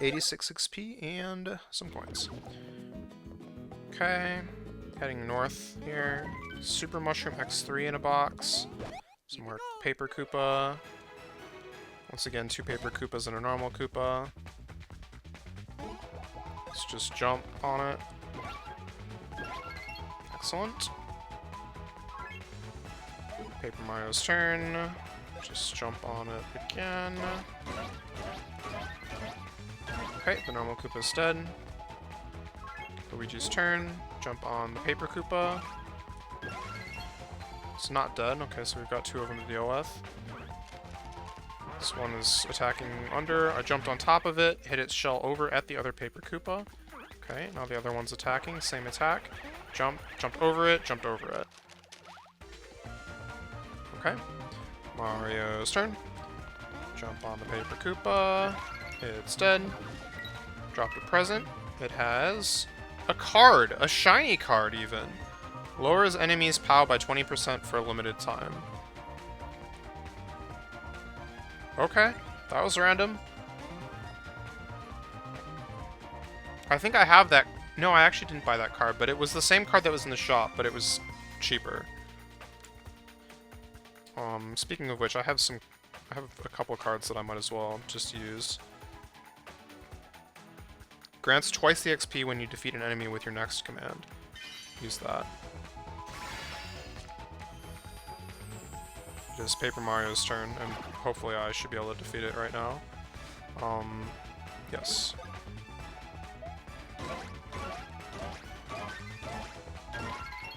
$86 XP and some coins. Okay, heading north here. Super Mushroom X3 in a box. Some more Paper Koopa. Once again, 2 Paper Koopas and a normal Koopa. Let's just jump on it. Excellent. Paper Mario's turn. Just jump on it again. Okay, the normal Koopa's dead. Luigi's turn. Jump on the Paper Koopa. It's not dead. Okay, so we've got 2 of them to deal with. This one is attacking under. I jumped on top of it, hit its shell over at the other Paper Koopa. Okay, now the other one's attacking. Same attack. Jumped over it, jumped over it. Okay. Mario's turn. Jump on the Paper Koopa. It's dead. Dropped a present. It has a card, a shiny card even. Lowers enemies' POW by 20% for a limited time. Okay, that was random. I think I have that. No, I actually didn't buy that card, but it was the same card that was in the shop, but it was cheaper. Speaking of which, I have a couple cards that I might as well just use. Grants twice the XP when you defeat an enemy with your next command. Use that. It is Paper Mario's turn, and hopefully I should be able to defeat it right now. Yes.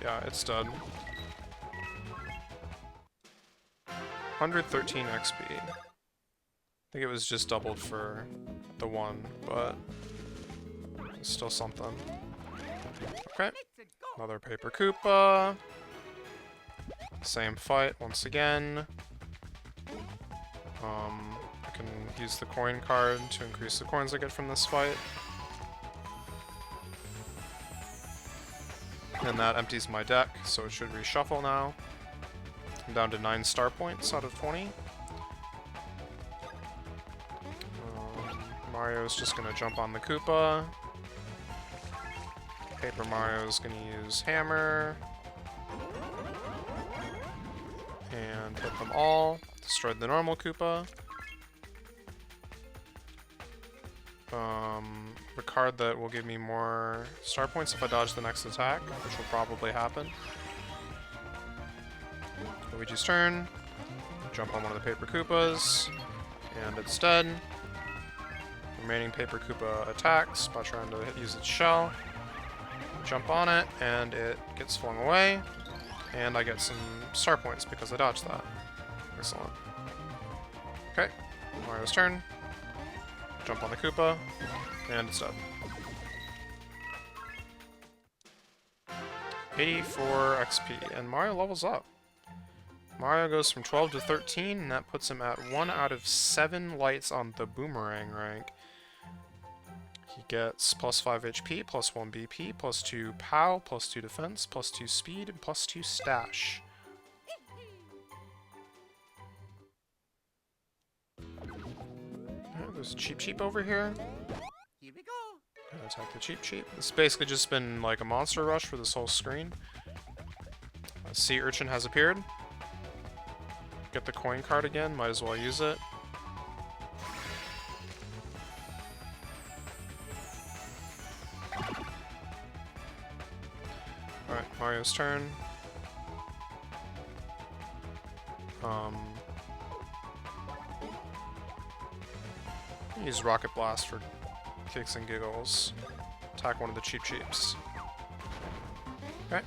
Yeah, it's dead. 113 XP. I think it was just doubled for the 1, but it's still something. Okay. Another Paper Koopa. Same fight once again. I can use the coin card to increase the coins I get from this fight. And that empties my deck, so it should reshuffle now. I'm down to 9 star points out of 20. Mario's just gonna jump on the Koopa. Paper Mario's gonna use Hammer. them all. Destroyed the normal Koopa. The card that will give me more star points if I dodge the next attack, which will probably happen. Luigi's turn. Jump on one of the Paper Koopas, and it's dead. Remaining Paper Koopa attacks by trying to use its shell. Jump on it, and it gets flung away, and I get some star points because I dodged that. Excellent. Okay, Mario's turn. Jump on the Koopa, and it's dead. 84 XP, and Mario levels up. Mario goes from 12 to 13, and that puts him at 1 out of 7 lights on the Boomerang rank. He gets plus 5 HP, plus 1 BP, plus 2 POW, plus 2 defense, plus 2 speed, and plus 2 stash. Alright, there's a Cheep Cheep over here. Here we go. Gonna attack the Cheep Cheep. This has basically just been like a monster rush for this whole screen. A Sea Urchin has appeared. Get the coin card again, might as well use it. Alright, Mario's turn. Use Rocket Blast for kicks and giggles. Attack one of the Cheep Cheeps. Okay.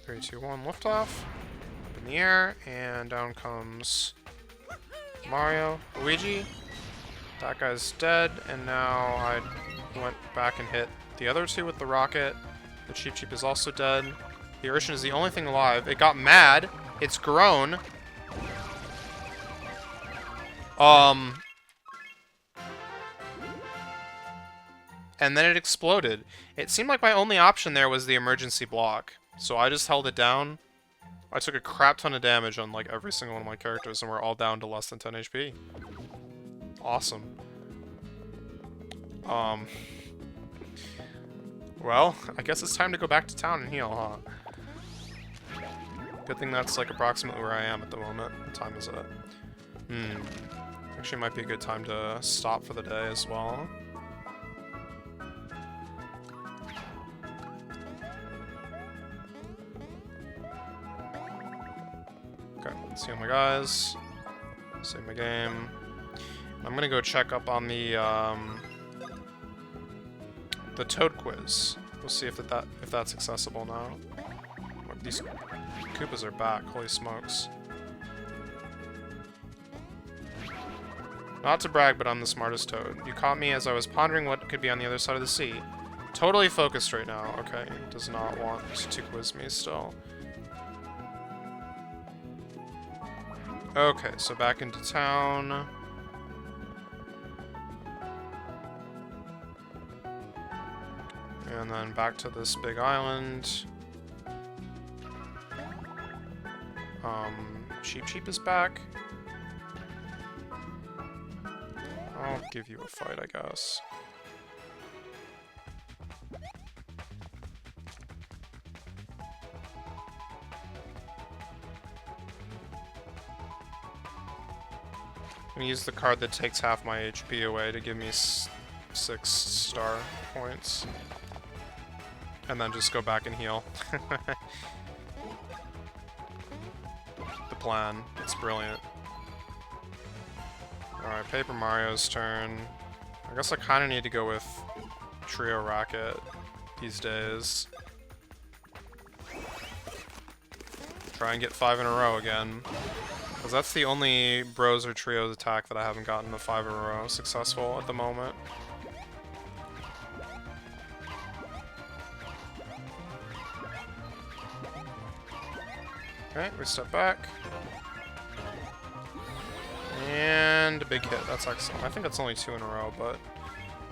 3, 2, 1, liftoff. Up in the air, and down comes Mario. Luigi. That guy's dead, and now I went back and hit the other two with the rocket. The Cheep Cheep is also dead. The Urchin is the only thing alive. It got mad. It's grown. And then it exploded. It seemed like my only option there was the emergency block. So I just held it down. I took a crap ton of damage on like every single one of my characters, and we're all down to less than 10 HP. Awesome. Well, I guess it's time to go back to town and heal, huh? Good thing that's like approximately where I am at the moment. What time is it? Actually might be a good time to stop for the day as well. Okay, let's heal my guys. Save my game. I'm gonna go check up on the Toad quiz. We'll see if that's accessible now. These Koopas are back. Holy smokes! Not to brag, but I'm the smartest Toad. You caught me as I was pondering what could be on the other side of the sea. Totally focused right now. Okay, does not want to quiz me still. Okay, so back into town. And then back to this big island. Cheep Cheep is back. I'll give you a fight, I guess. I'm gonna use the card that takes half my HP away to give me 6 star points. And then just go back and heal. The plan. It's brilliant. Alright, Paper Mario's turn. I guess I kind of need to go with Trio Racket these days. Try and get 5 in a row again. Because that's the only Bros or Trios attack that I haven't gotten the 5 in a row successful at the moment. Okay, we step back. And a big hit. That's excellent. I think that's only 2 in a row, but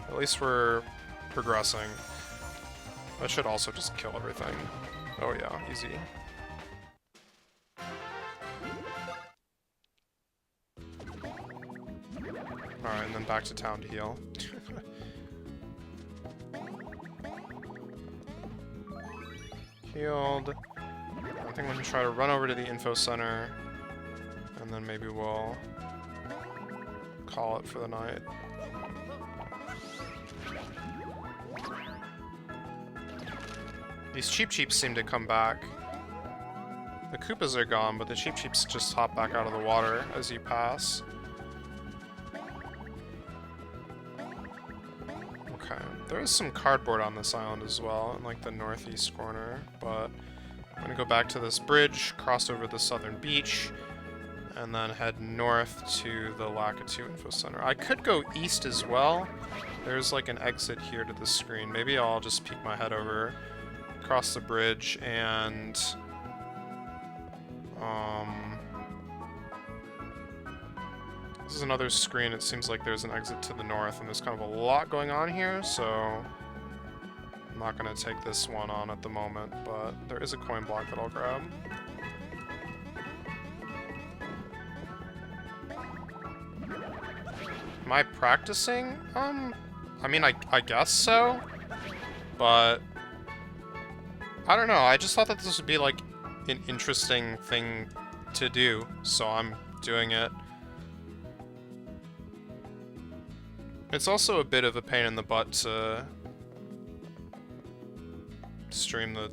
at least we're progressing. That should also just kill everything. Oh yeah, easy. Alright, and then back to town to heal. Healed. I think I'm gonna try to run over to the info center And then maybe we'll call it for the night. These Cheep Cheeps seem to come back. The Koopas are gone, but the Cheep Cheeps just hop back out of the water as you pass. Okay, there is some cardboard on this island as well, in like the northeast corner, but I'm gonna go back to this bridge, cross over the southern beach, and then head north to the Lakitu Info Center. I could go east as well. There's like an exit here to the screen. Maybe I'll just peek my head over, cross the bridge, and this is another screen. It seems like there's an exit to the north, and there's kind of a lot going on here, so I'm not going to take this one on at the moment, but there is a coin block that I'll grab. Am I practicing? I mean, I guess so, but I don't know. I just thought that this would be like an interesting thing to do, so I'm doing it. It's also a bit of a pain in the butt to stream the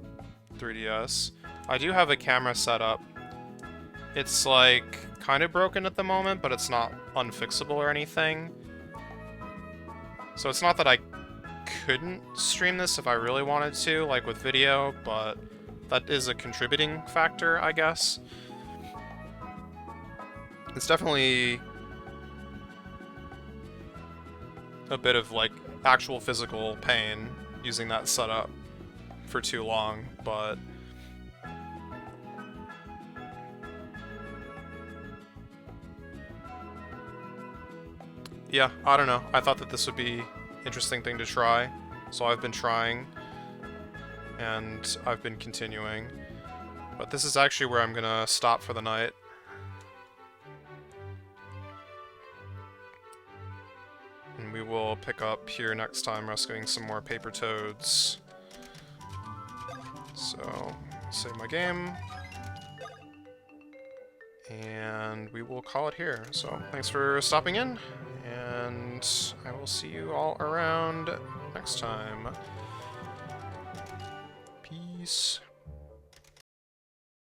3DS. I do have a camera set up. It's like kind of broken at the moment, but it's not unfixable or anything. So it's not that I couldn't stream this if I really wanted to, like with video, but that is a contributing factor, I guess. It's definitely a bit of like actual physical pain using that setup for too long, but yeah, I don't know. I thought that this would be an interesting thing to try, so I've been trying, and I've been continuing. But this is actually where I'm gonna stop for the night. And we will pick up here next time, rescuing some more paper toads. So, save my game. And we will call it here. So, thanks for stopping in, and I will see you all around next time. Peace.